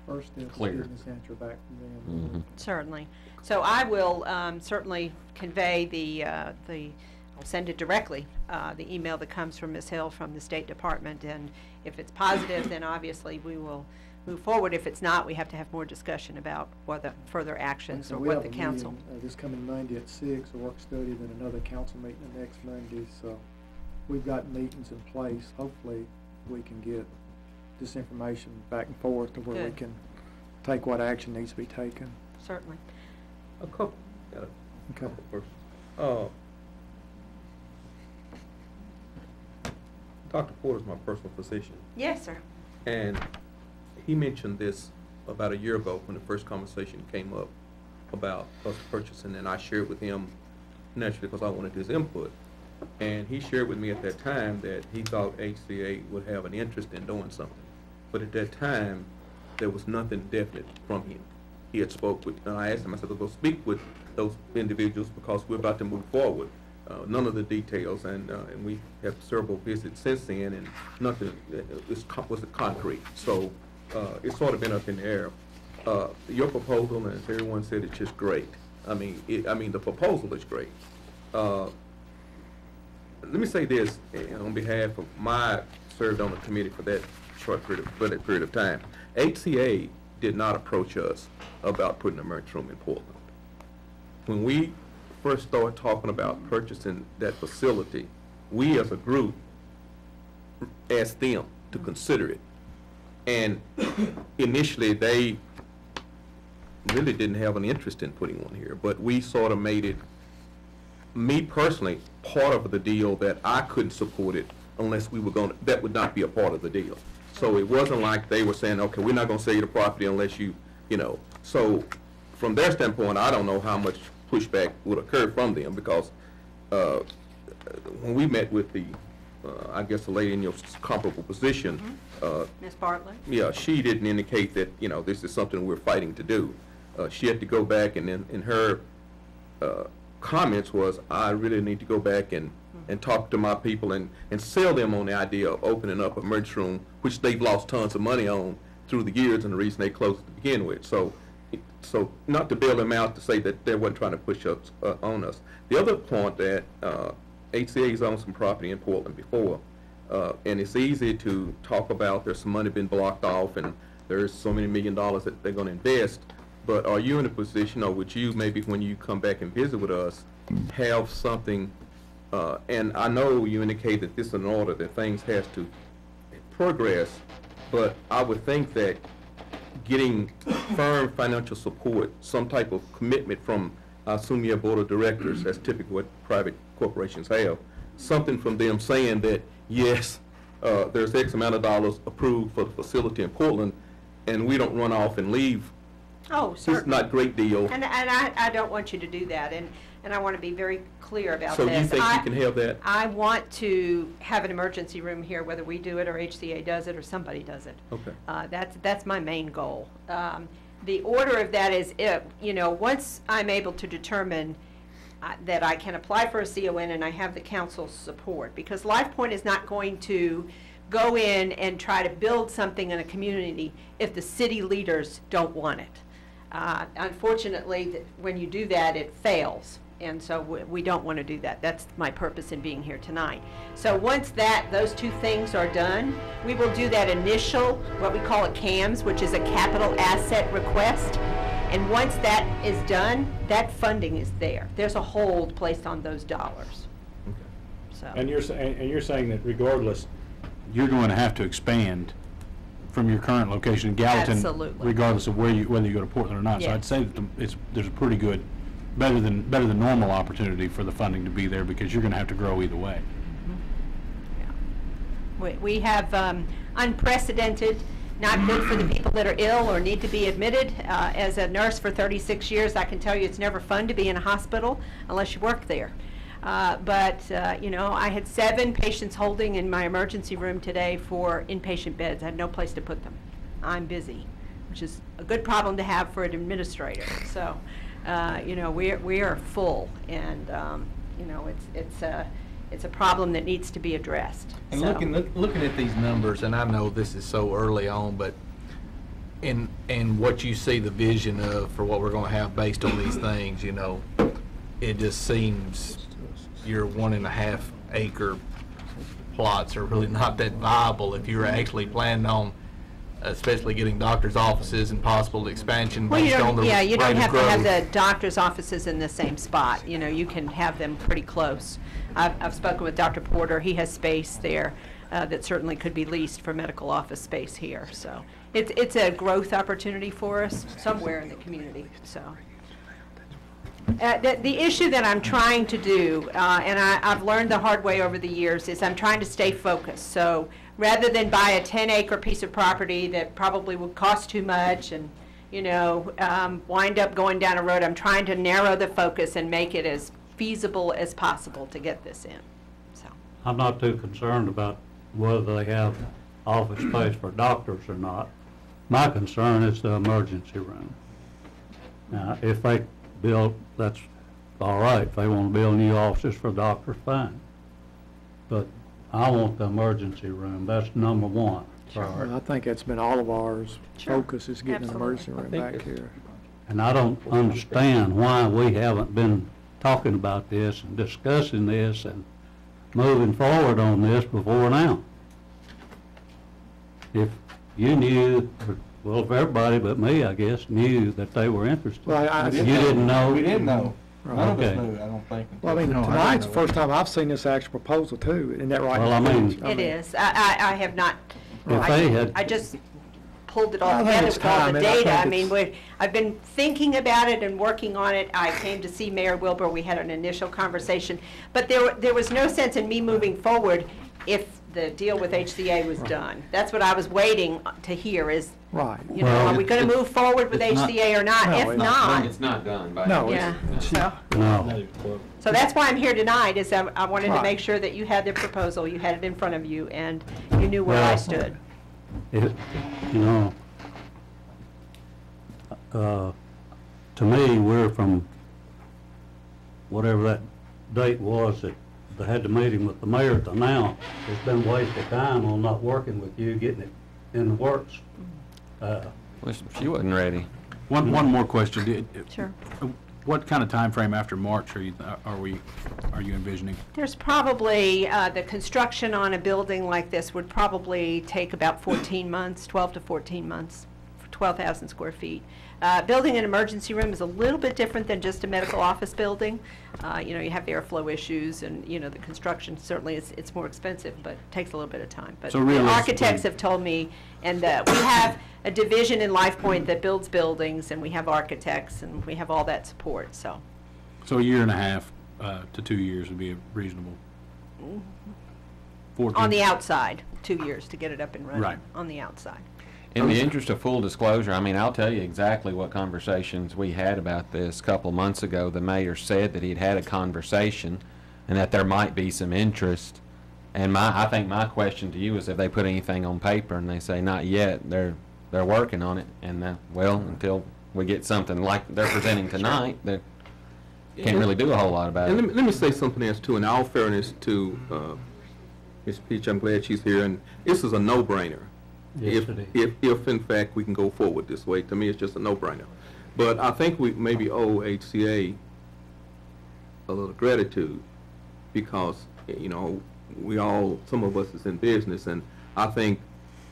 First step is Clear. getting this answer back from them. Certainly. So I will certainly convey I'll send it directly, the email that comes from Ms. Hill from the State Department, and if it's positive, then obviously we will move forward. If it's not, we have to have more discussion about whether further actions So or we what have the a council. meeting, this coming Monday at 6, a work study, then another council meeting the next Monday, so we've got meetings in place. Hopefully, we can get this information back and forth to where we Good. can take what action needs to be taken. Certainly. A couple, got a Okay. couple first. Dr. Porter's my personal physician, Yes, sir. and he mentioned this about a year ago when the first conversation came up about us purchasing, and I shared with him naturally because I wanted his input. And he shared with me at that time that he thought HCA would have an interest in doing something. But at that time, there was nothing definite from him. He had spoke with, and I asked him, I said, go speak with those individuals because we're about to move forward. None of the details, and we have several visits since then, and nothing was concrete. So it's sort of been up in the air. Your proposal, and as everyone said, it's just great. I mean, the proposal is great. Let me say this, on behalf of served on the committee for that short period of time. HCA did not approach us about putting an emergency room in Portland. When we first started talking about purchasing that facility, we as a group asked them to consider it. And initially, they really didn't have an interest in putting one here, but we sort of made it, me personally, part of the deal that I couldn't support it unless we were that would not be a part of the deal. So it wasn't like they were saying, okay, we're not gonna sell you the property unless you know. So from their standpoint, I don't know how much pushback would occur from them because when we met with I guess the lady in your comparable position, Ms. Bartlett? yeah, she didn't indicate that, this is something we're fighting to do. She had to go back, and then in her comments was, I really need to go back and talk to my people and sell them on the idea of opening up an emergency room, which they've lost tons of money on through the years, and the reason they closed to begin with. So not to bail them out to say that they weren't trying to push us on us. The other point that HCA's owned some property in Portland before, and it's easy to talk about there's some money been blocked off and there's so many $1 million that they're going to invest, but are you in a position, or would you maybe when you come back and visit with us, have something, and I know you indicate that this is an order, that things has to progress, but I would think that getting firm financial support, some type of commitment from, I assume your board of directors, that's typically what private corporations have, something from them saying that yes, there's X amount of dollars approved for the facility in Portland, and we don't run off and leave. Oh, It's certainly. not a great deal. And I don't want you to do that, and I want to be very clear about So this. you think you can have that? I want to have an emergency room here, whether we do it or HCA does it or somebody does it. Okay. That's my main goal. The order of that is, if, once I'm able to determine that I can apply for a CON and I have the council's support, because LifePoint is not going to go in and try to build something in a community if the city leaders don't want it. Unfortunately, when you do that, it fails, and so we don't want to do that. That's my purpose in being here tonight. So once those two things are done, we will do that initial, what we call a CAMS, which is a capital asset request. And once that is done, that funding is there. There's a hold placed on those dollars. So. And you're saying that regardless, you're going to have to expand from your current location in Gallatin, Absolutely. regardless of whether you go to Portland or not. So Yes. I'd say that there's a pretty good, better than normal opportunity for the funding to be there, because you're going to have to grow either way. We have unprecedented, not good for the people that are ill or need to be admitted. As a nurse for 36 years, I can tell you it's never fun to be in a hospital unless you work there. I had 7 patients holding in my emergency room today for inpatient beds. I had no place to put them. I'm busy, which is a good problem to have for an administrator. So, we are full, and it's a problem that needs to be addressed. And So- looking at these numbers, and I know this is so early on, but in what you see the vision of for what we're going to have based on these things, it just seems your 1.5 acre plots are really not that viable if you're actually planning on, especially getting doctors' offices and possible expansion Well, you based on don't, the yeah, you rate don't of have to have growth. the doctor's offices in the same spot. You can have them pretty close. I've spoken with Dr. Porter. He has space there that certainly could be leased for medical office space here. So it's a growth opportunity for us somewhere in the community. So. The issue that I'm trying to do, and I've learned the hard way over the years, is I'm trying to stay focused. So rather than buy a 10-acre piece of property that probably would cost too much and, wind up going down a road, I'm trying to narrow the focus and make it as feasible as possible to get this in. So. I'm not too concerned about whether they have office space for doctors or not. My concern is the emergency room. Now, if they build, that's all right. If they want to build new offices for doctors, fine. But I want the emergency room. That's number one priority. I think that's been all of ours. Sure. Focus is getting an emergency room back here. And I don't understand why we haven't been talking about this and discussing this and moving forward on this before now. If you knew, well, if everybody but me, I guess, knew that they were interested. Well, You didn't know? We didn't know. None of us Okay. knew, I don't think. Well, I mean, tonight's the first time I've seen this actual proposal too, isn't that right? Well, I mean- It is. I have not. If they had- I just pulled it I all think together it's with all time, the and I data. think I mean, it's- I've been thinking about it and working on it. I came to see Mayor Wilbur. We had an initial conversation. But there was no sense in me moving forward if the deal with HCA was done. That's what I was waiting to hear is, Right. Well, are we going to move forward with it's not- HCA or not? No, If it's not, It's not done by. No, yeah. it's- No. So that's why I'm here tonight, is I wanted to Right. make sure that you had the proposal, you had it in front of you, and you knew where I Well, stood. To me, we're from whatever that date was that they had the meeting with the mayor to now, it's been a waste of time on not working with you, getting it in the works. She wasn't ready. One more question. Sure. What kind of time frame after March are you envisioning? There's probably, the construction on a building like this would probably take about 14 months, 12 to 14 months, for 12,000 square feet. Building an emergency room is a little bit different than just a medical office building. You have airflow issues and, the construction certainly it's more expensive, but takes a little bit of time. But So the realistically- architects have told me, and we have a division in LifePoint that builds buildings, and we have architects, and we have all that support, so. So a year and a half to 2 years would be reasonable. On the outside, 2 years to get it up and running. Right. On the outside. In the interest of full disclosure, I mean, I'll tell you exactly what conversations we had about this a couple of months ago. The mayor said that he'd had a conversation and that there might be some interest. And I think my question to you is, have they put anything on paper? And they say not yet. They're working on it. And well, until we get something like they're presenting tonight, they can't really do a whole lot about it. And let me say something else too. In all fairness to Ms. Peach, I'm glad she's here, and this is a no-brainer. Yes, If in fact we can go forward this way, to me it's just a no-brainer. But I think we maybe owe HCA a little gratitude because, you know, some of us is in business, and I think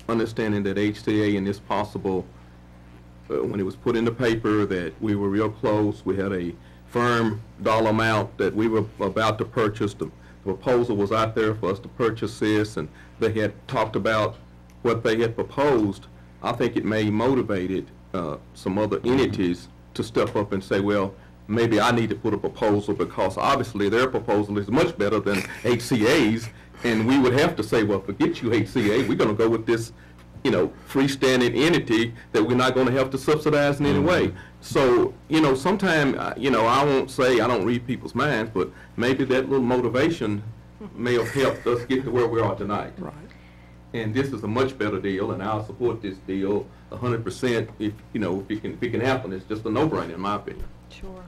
understanding that HCA and this possible, when it was put in the paper that we were real close, we had a firm dollar amount that we were about to purchase, the proposal was out there for us to purchase this, and they had talked about what they had proposed. I think it may motivated some other entities to step up and say, well, maybe I need to put a proposal because obviously their proposal is much better than HCA's, and we would have to say, well, forget you HCA, we're going to go with this, you know, freestanding entity that we're not going to have to subsidize in any way. So, you know, sometime, you know, I won't say I don't read people's minds, but maybe that little motivation may have helped us get to where we are tonight. Right. And this is a much better deal, and I'll support this deal 100% if, you know, if it can happen. It's just a no-brainer in my opinion. Sure.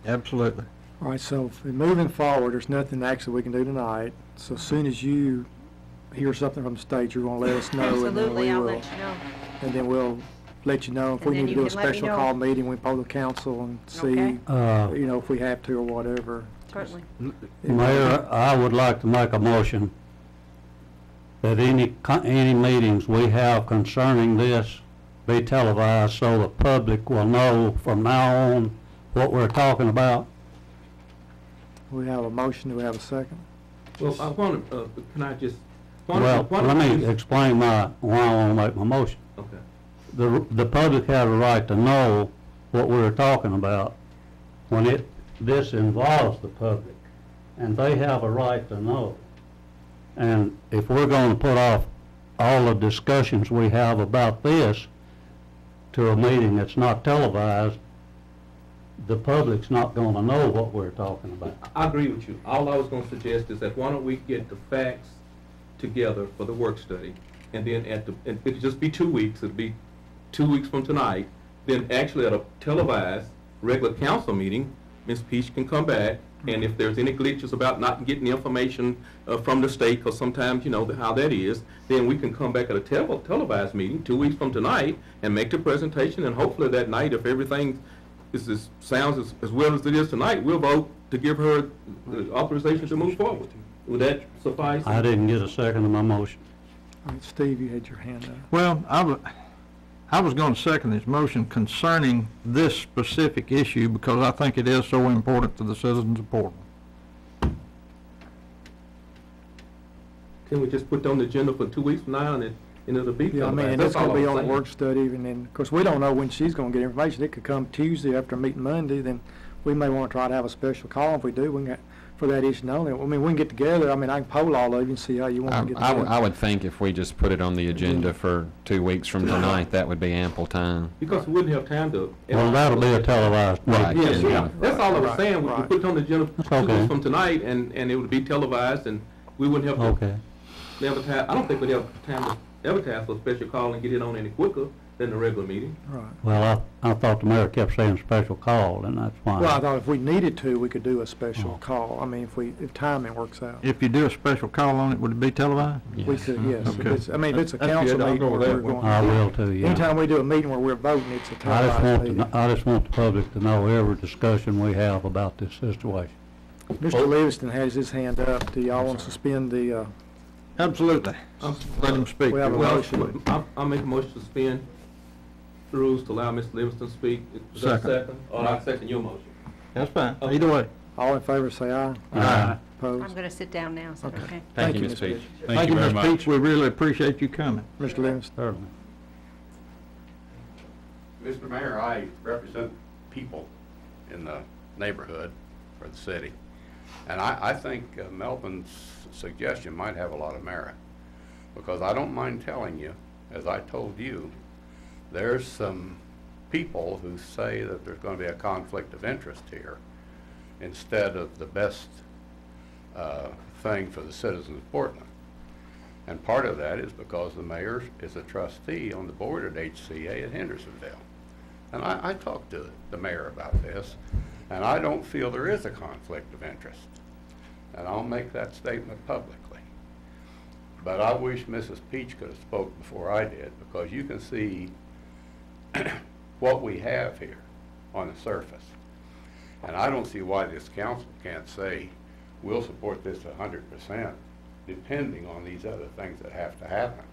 Absolutely. All right, so moving forward, there's nothing actually we can do tonight. So as soon as you hear something from the state, you're going to let us know. Absolutely, and I'll then let you know. And then we'll let you know if And we then need to you do a can let me special know. call meeting with public council and see, Okay. you know, if we have to or whatever. Certainly. Mayor, I would like to make a motion that any meetings we have concerning this be televised so the public will know from now on what we're talking about. We have a motion, do we have a second? Well, I want to, can I just... Well, let me explain why I want to make my motion. Okay. The public have a right to know what we're talking about when this involves the public, and they have a right to know. And if we're going to put off all the discussions we have about this to a meeting that's not televised, the public's not going to know what we're talking about. I agree with you. All I was going to suggest is that why don't we get the facts together for the work study, and then it'll just be 2 weeks. It'll be 2 weeks from tonight. Then actually at a televised regular council meeting, Ms. Peach can come back, and if there's any glitches about not getting the information from the state, because sometimes you know how that is, then we can come back at a televised meeting 2 weeks from tonight and make the presentation, and hopefully that night, if everything sounds as well as it is tonight, we'll vote to give her the authorization to move forward. Would that suffice? I didn't get a second of my motion. All right, Steve, you had your hand up. Well, I was going to second this motion concerning this specific issue because I think it is so important to the citizens of Portland. Can we just put on the agenda for 2 weeks from now and it'll be Yeah, I mean, televised? and That's it's going all to be I'm on the saying. work study, and then, of course, we don't know when she's going to get information. It could come Tuesday after a meeting Monday, then we may want to try to have a special call. If we do, we can, for that issue only. I mean, we can get together. I mean, I can poll all of you and see how you want to get together. I would think if we just put it on the agenda for 2 weeks from tonight, that would be ample time. Because we wouldn't have time to... Well, that'll be a televised Right. meeting. Yes, yeah. That's all I was Right, saying. We right. could put it on the agenda 2 Okay. weeks from tonight, and it would be televised, and we wouldn't have to Okay. advertise. I don't think we'd have time to advertise for a special call and get it on any quicker than the regular meeting. Right. Well, I thought the mayor kept saying special call, and that's fine. Well, I thought if we needed to, we could do a special call. I mean, if timing works out. If you do a special call on it, would it be televised? We could, yes. If Okay. it's- I mean, if it's a That's council good. I'll meeting go where with that we're one. going. I will too, yeah. Anytime we do a meeting where we're voting, it's a I just televised want meeting. I just want the public to know every discussion we have about this situation. Mr. Livingston has his hand up. Do y'all want to suspend the, Absolutely. Let him speak. We have a Well, motion. I'll make a motion to suspend the rules to allow Mr. Livingston to speak. Is that a Second. second? Or I second your motion. That's fine. Okay. Either way. all in favor, say aye. Aye. Opposed? I'm going to sit down now, is that Okay. okay? Thank you, Ms. Ms. Peach. Thank you, Ms. Peach. We really appreciate you coming. Mr. Livingston. Certainly. Mr. Mayor, I represent people in the neighborhood for the city. And I think Melvin's suggestion might have a lot of merit. Because I don't mind telling you, as I told you, there's some people who say that there's going to be a conflict of interest here instead of the best thing for the citizens of Portland. And part of that is because the mayor is a trustee on the board at HCA at Hendersonville. And I talked to the mayor about this, and I don't feel there is a conflict of interest. And I'll make that statement publicly. But I wish Mrs. Peach could have spoke before I did, because you can see what we have here on the surface. And I don't see why this council can't say, we'll support this 100%, depending on these other things that have to happen,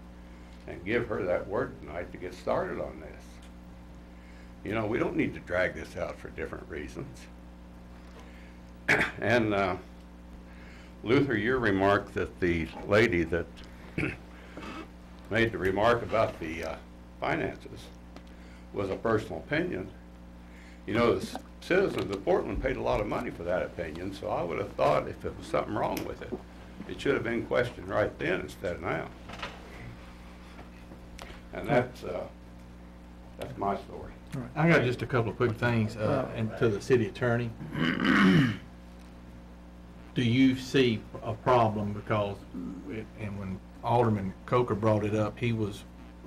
and give her that word tonight to get started on this. You know, we don't need to drag this out for different reasons. And Luther, your remark that the lady that made the remark about the finances was a personal opinion. You know, the citizens of Portland paid a lot of money for that opinion, so I would have thought if there was something wrong with it, it should have been questioned right then instead of now. And that's my story. All right. I got just a couple of quick things, and to the city attorney. Do you see a problem because, and when Alderman Coker brought it up,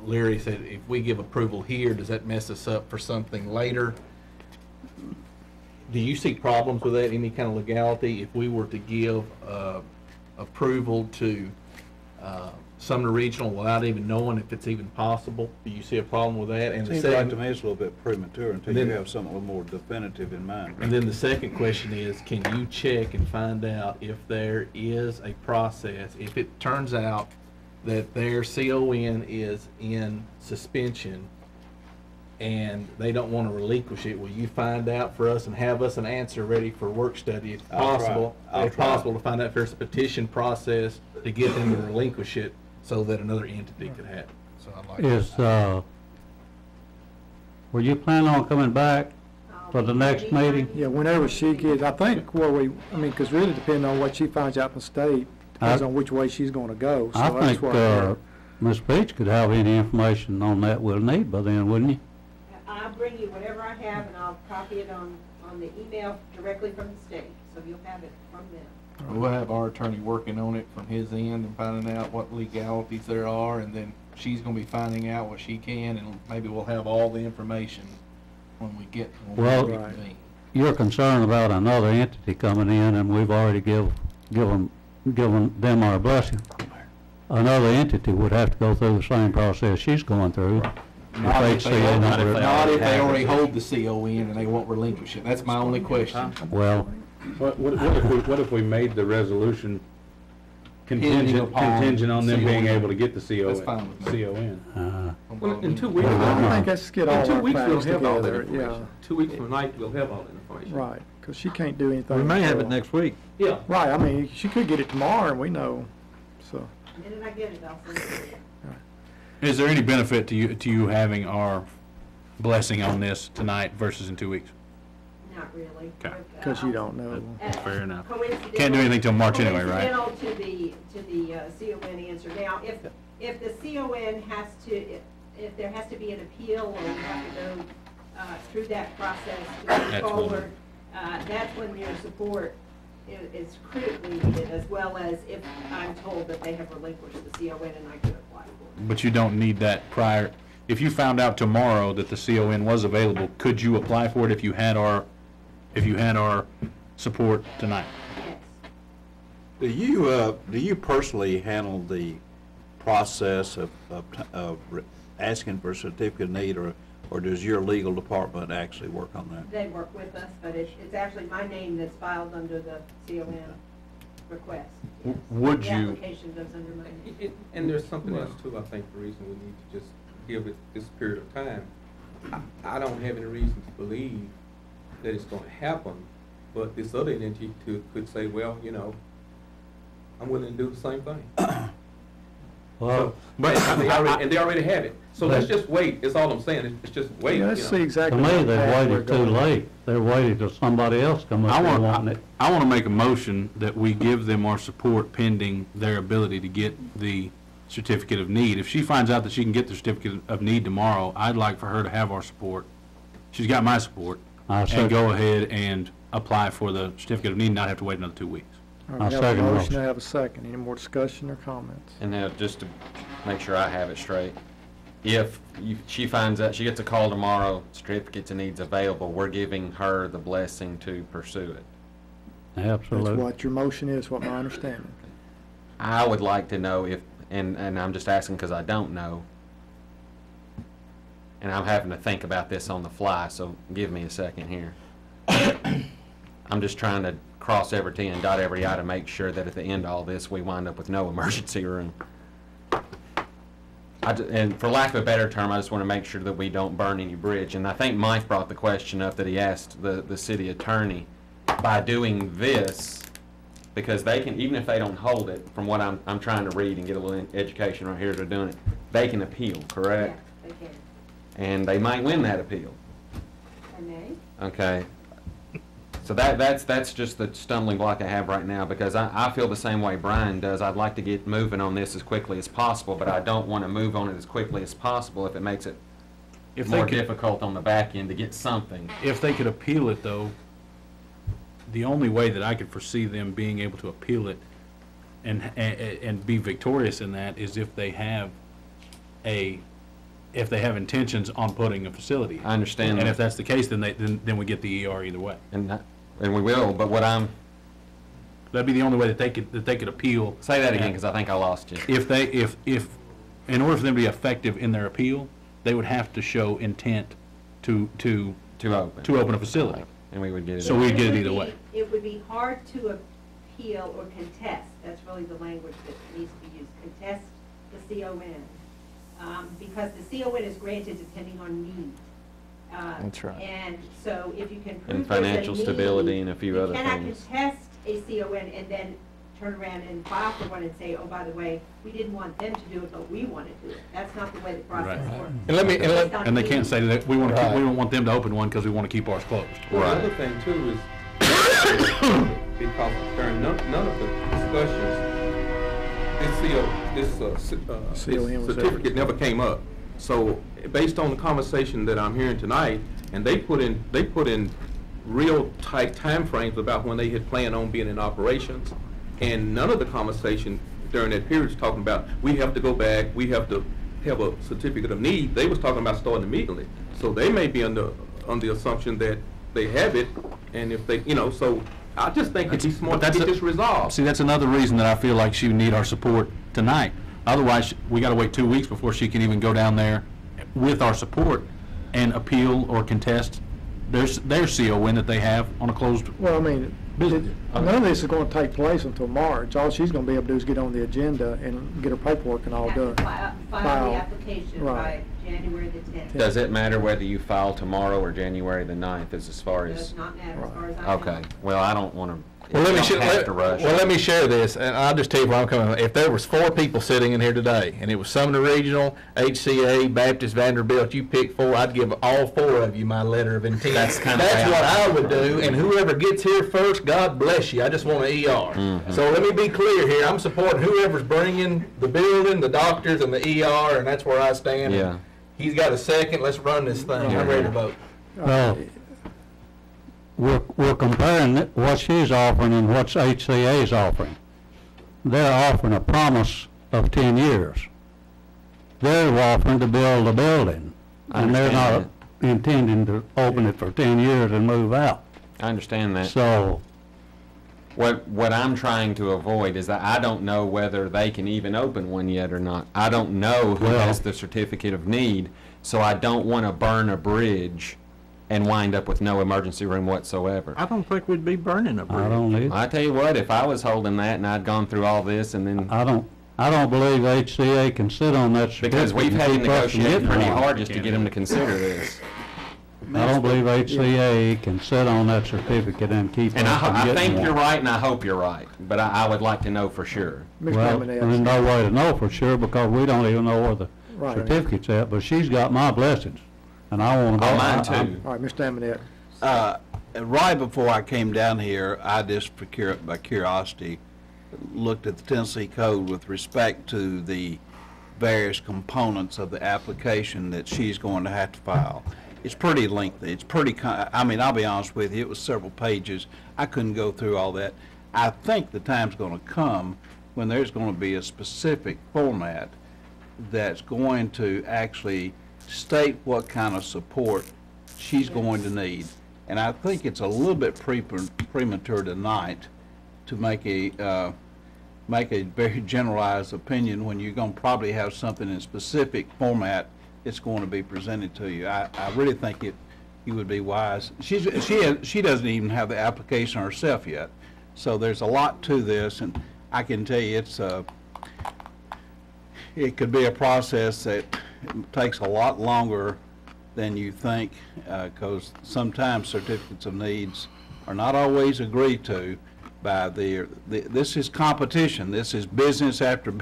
Leary said, if we give approval here, does that mess us up for something later? Do you see problems with that, any kind of legality, if we were to give approval to Sumner Regional without even knowing if it's even possible? Do you see a problem with that? And Seems like to me it's a little bit premature until you have something a little more definitive in mind. And then the second question is, can you check and find out if there is a process, if it turns out that their CON is in suspension and they don't want to relinquish it, will you find out for us and have us an answer ready for work study if possible? If possible, to find out if there's a petition process to get them to relinquish it so that another entity could have it. So I'd like Were you planning on coming back for the next meeting? Yeah, whenever she gets, I think because really depending on what she finds out from the state, depends on which way she's gonna go. So I that's think where Ms. Peach could have any information on that we'll need by then, wouldn't you? I'll bring you whatever I have, and I'll copy it on the email directly from the state, so you'll have it from them. We'll have our attorney working on it from his end and finding out what legalities there are, and then she's gonna be finding out what she can, and maybe we'll have all the information when we reconvene. You're concerned about another entity coming in, and we've already given them our blessing. Another entity would have to go through the same process she's going through. Not if they already hold the CON and they won't relinquish it. That's my only question. Well, what if we made the resolution contingent on them being able to get the That's fine with me. CON? Well, in 2 weeks, I think let's get all in 2 our weeks, we'll facts have all that together, information. 2 weeks from tonight, we'll have all that information. Right, because she can't do anything. We may have it until- next week. Yeah. Right, I mean, she could get it tomorrow, and we know, so. The minute I get it, I'll send it to you. Is there any benefit to you having our blessing on this tonight versus in 2 weeks? Not really. Okay. Because you don't know. Fair enough. Coincidental- Can't do anything till March anyway, right? Coincidental to the CON answer. Now, if the CON has to, if there has to be an appeal or you have to go through that process to move That's forward, that's when your support is critically needed, as well as if I'm told that they have relinquished the CON and I could apply for it. But you don't need that prior. If you found out tomorrow that the CON was available, could you apply for it if you had our support tonight? Yes. Do you personally handle the process of asking for a certificate of need, or does your legal department actually work on that? They work with us, but it's actually my name that's filed under the CON request. Yes. Would The you? application goes under my name. And there's something else too, I think the reason we need to just give it this period of time. I don't have any reason to believe that it's gonna happen, but this other entity could say, well, you know, I'm willing to do the same thing. Well, But and they already have it. So let's just wait, is all I'm saying, it's just wait. Yeah, let's you know. see to exactly. me, what they path we're waited too going. late. They waited till somebody else come up and wanting it. I want to make a motion that we give them our support pending their ability to get the certificate of need. If she finds out that she can get the certificate of need tomorrow, I'd like for her to have our support. She's got my support. I And second. go ahead and apply for the certificate of need and not have to wait another 2 weeks. All I right, we have a second the motion, motion. I have a second. Any more discussion or comments? And now, just to make sure I have it straight, if she finds out, she gets a call tomorrow, certificates and needs available, we're giving her the blessing to pursue it. That's Absolutely. what your motion is, what my understanding. I would like to know if, and I'm just asking because I don't know, and I'm having to think about this on the fly, so give me a second here. I'm just trying to cross every T and dot every I to make sure that at the end of all this, we wind up with no emergency room. And for lack of a better term, I just want to make sure that we don't burn any bridge. And I think Mike brought the question up that he asked the city attorney, by doing this, because they can, even if they don't hold it, from what I'm trying to read and get a little education right here as they're doing it, they can appeal, correct? Yes, they can. And they might win that appeal. They may. Okay. So that's just the stumbling block I have right now, because I feel the same way Brian does. I'd like to get moving on this as quickly as possible, but I don't want to move on it as quickly as possible if it makes it If they more could, difficult on the back end to get something. if they could appeal it, though, the only way that I could foresee them being able to appeal it and be victorious in that is if they have intentions on putting a facility. I understand And that. if that's the case, then we get the ER either way. And we will, but That'd be the only way that they could appeal. say that again, because I think I lost you. If in order for them to be effective in their appeal, they would have to show intent to open a facility. And we would get it. So we'd get it either way. It would be hard to appeal or contest, that's really the language that needs to be used, contest the CON. Because the CON is granted depending on need. That's right. And so if you can prove And there's a financial need, stability and a few other you cannot things. contest a CON and then turn around and file for one and say, oh, by the way, we didn't want them to do it, but we want to do it. That's not the way the process Right. works. And let me, and let, Based on And they need. can't say that we want to Right. we don't want them to open one because we want to keep ours closed. Well, Right. the other thing too is, because during none of the discussions, this CON was certificate never came up. So, based on the conversation that I'm hearing tonight, and they put in real tight timeframes about when they had planned on being in operations, and none of the conversation during that period was talking about, we have to go back, we have to have a certificate of need. They was talking about starting immediately. So they may be on the assumption that they have it, and if they, so I just think it'd be smart to get this resolved. See, that's another reason that I feel like she would need our support tonight. Otherwise, we got to wait 2 weeks before she can even go down there with our support and appeal or contest their CON that they have on a closed. Well, I mean, none of this is going to take place until March. All she's going to be able to do is get on the agenda and get her paperwork and all Have to done. File File. the application by Right. January the 10th. Does it matter whether you file tomorrow or January the 9th as far Does as? not matter as far as I know. Okay, well, I don't want to, well, let me, don't have to rush. let me share this, and I'll just tell you where I'm coming from. If there was 4 people sitting in here today, and it was Sumner Regional, HCA, Baptist, Vanderbilt, you pick 4, I'd give all 4 of you my letter of intent. That's kind of That's how- what I would do, and whoever gets here first, God bless you. I just want an ER. Mm-hmm. So let me be clear here. I'm supporting whoever's bringing the building, the doctors, and the ER, and that's where I stand. Yeah. He's got a second. Let's run this thing. I'm ready to vote. Well, we're comparing what she's offering and what HCA's offering. They're offering a promise of 10 years. They're offering to build a building, and they're not understand intending to open it for 10 years and move out. I understand that. So, What I'm trying to avoid is that I don't know whether they can even open one yet or not. I don't know who Well- has the certificate of need, so I don't want to burn a bridge and wind up with no emergency room whatsoever. I don't think we'd be burning a bridge. I don't need, I tell you what, if I was holding that and I'd gone through all this and then, I don't believe HCA can sit on that certificate. because we've had to and keep us from negotiate getting pretty one. hard just to get them to consider this. I don't believe HCA can sit on that certificate and keep And us from I getting think one. you're right, and I hope you're right, but I would like to know for sure. Mr. Well, Hammond, there's no way to know for sure because we don't even know where the Right. certificate's at, but she's got my blessings, and I wanna go. Oh, mine I- too. All right, Mr. Amonette. Right before I came down here, I just, by curiosity, looked at the Tennessee Code with respect to the various components of the application that she's going to have to file. It's pretty lengthy. It's pretty, I mean, I'll be honest with you, it was several pages. I couldn't go through all that. I think the time's going to come when there's going to be a specific format that's going to actually state what kind of support she's going to need. And I think it's a little bit premature tonight to make a very generalized opinion when you're going to probably have something in specific format that's going to be presented to you. I really think you would be wise. She doesn't even have the application herself yet, so there's a lot to this, and I can tell you it could be a process that takes a lot longer than you think, because sometimes certificates of needs are not always agreed to by this is competition. This is business after,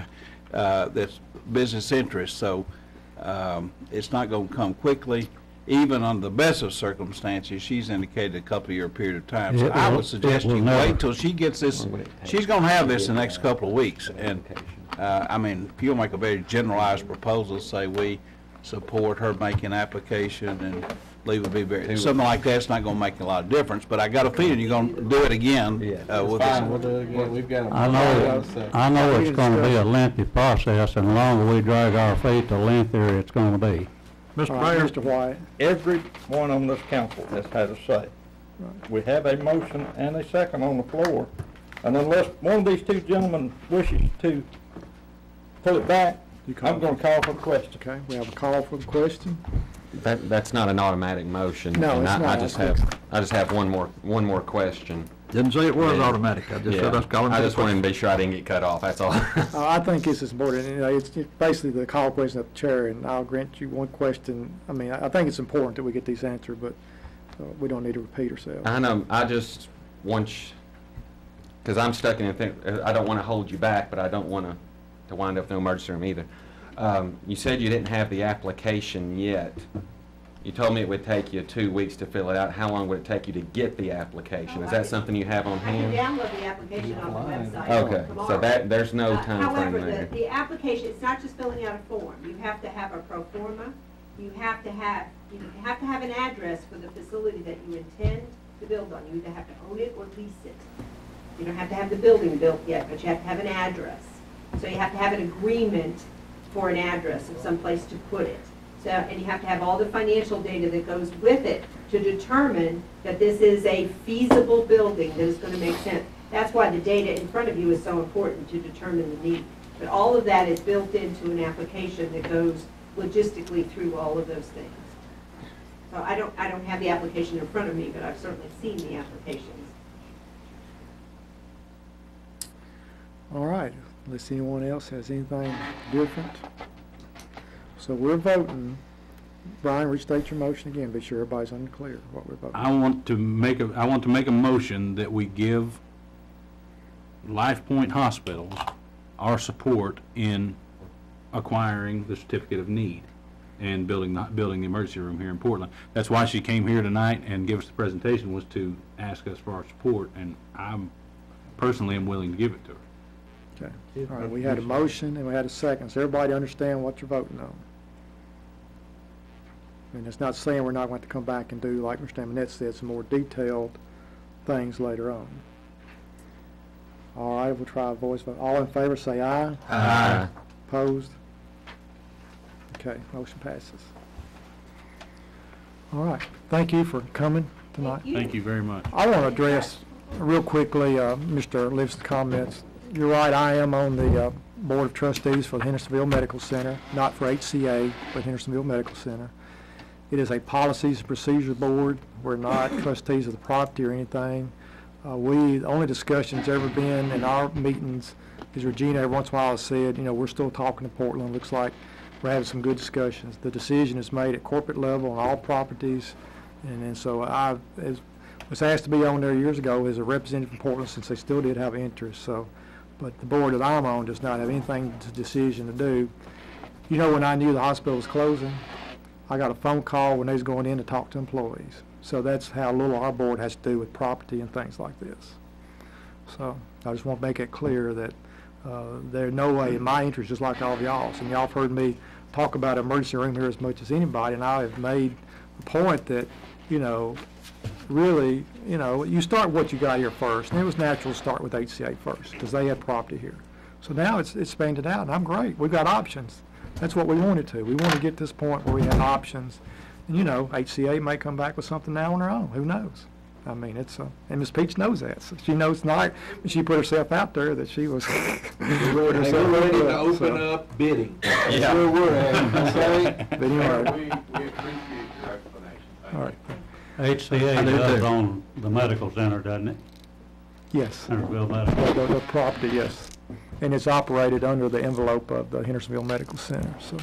that's business interest. So it's not going to come quickly. Even under the best of circumstances, she's indicated a couple of year period of time. So I would suggest you wait till she gets this. She's going to have this in the next couple of weeks. And I mean, if you'll make a very generalized proposal, say we support her making application and leave it be very, something like that's not going to make a lot of difference, but I got a feeling you're going to do it again with this. We've got I know it's gonna be a lengthy process, and the longer we drag our feet, the lengthier it's gonna be. Mr. All right, Mayor, Mr. White. everyone on this council has had a say. We have a motion and a second on the floor, and unless one of these two gentlemen wishes to pull it back, I'm gonna call for the question. Okay, we have a call for the question. That's not an automatic motion. No, and it's not. I just have one more question. Didn't say it was Yeah. automatic, I just said let's call him I for the just wanted question. to be sure I didn't get cut off, that's all. I think this is important. You know, it's basically the call question of the chair, and I'll grant you one question. I mean, I think it's important that we get these answered, but we don't need to repeat ourselves. I know, I just want because I'm stuck in I don't want to hold you back, but I don't want to wind up in the emergency room either. You said you didn't have the application yet. You told me it would take you 2 weeks to fill it out. How long would it take you to get the application? Is that something you have on hand? I can download the application on the website Okay, so tomorrow. there's no time frame However, there. the application, it's not just filling out a form. You have to have a pro forma. You have to have an address for the facility that you intend to build on. You either have to own it or lease it. You don't have to have the building built yet, but you have to have an address. So you have to have an agreement for an address of some place to put it. So, and you have to have all the financial data that goes with it to determine that this is a feasible building that is going to make sense. That's why the data in front of you is so important to determine the need. But all of that is built into an application that goes logistically through all of those things. So I don't have the application in front of me, but I've certainly seen the applications. All right, unless anyone else has anything different. So we're voting. Brian, restate your motion again, be sure everybody's unclear what we're voting. I want to make a motion that we give Life Point Hospitals our support in acquiring the certificate of need and building the emergency room here in Portland. That's why she came here tonight and gave us the presentation, was to ask us for our support, and I'm personally am willing to give it to her. Okay, all right, we had a motion and we had a second, so everybody understand what you're voting on. And it's not saying we're not going to come back and do, like Mr. Amonette said, some more detailed things later on. All right, we'll try a voice vote. All in favor, say aye. Aye. Opposed? Okay, motion passes. All right, thank you for coming tonight. Thank you very much. I want to address real quickly Mr. Livingston's comments. You're right, I am on the Board of Trustees for the Hendersonville Medical Center, not for HCA, but Hendersonville Medical Center. It is a policies and procedures board. We're not trustees of the property or anything. The only discussions ever been in our meetings is Regina every once in a while has said, you know, we're still talking to Portland. Looks like we're having some good discussions. The decision is made at corporate level on all properties. And so I was asked to be on there years ago as a representative from Portland, since they still did have interest, so. But the board that I'm on does not have anything to decision to do. You know, when I knew the hospital was closing, I got a phone call when they was going in to talk to employees. So that's how little our board has to do with property and things like this. So I just want to make it clear that there's no way in my interest, just like all of y'all's. And y'all have heard me talk about emergency room here as much as anybody, and I have made the point that, you know, really, you know, you start what you got here first, and it was natural to start with HCA first, because they had property here. So now it's expanded out, and I'm great. We've got options. That's what we wanted to. We want to get to this point where we have options. And, you know, HCA may come back with something now on their own. Who knows? I mean, it's, and Ms. Peach knows that. So she knows tonight, when she put herself out there, that she was We're ready to open up bidding. Yeah. Sure we're at, okay? But anyway, We appreciate your explanation. Thank all right. HCA does own the medical center, doesn't it? Yes. Centerville Medical. The property, yes. And it's operated under the envelope of the Hendersonville Medical Center. So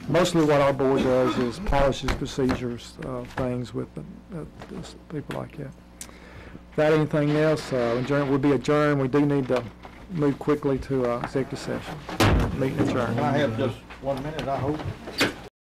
mostly what our board does is policies, procedures, things with people like that. Without anything else, we'll be adjourned. We do need to move quickly to executive session. Meeting adjourned. I have just 1 minute, I hope.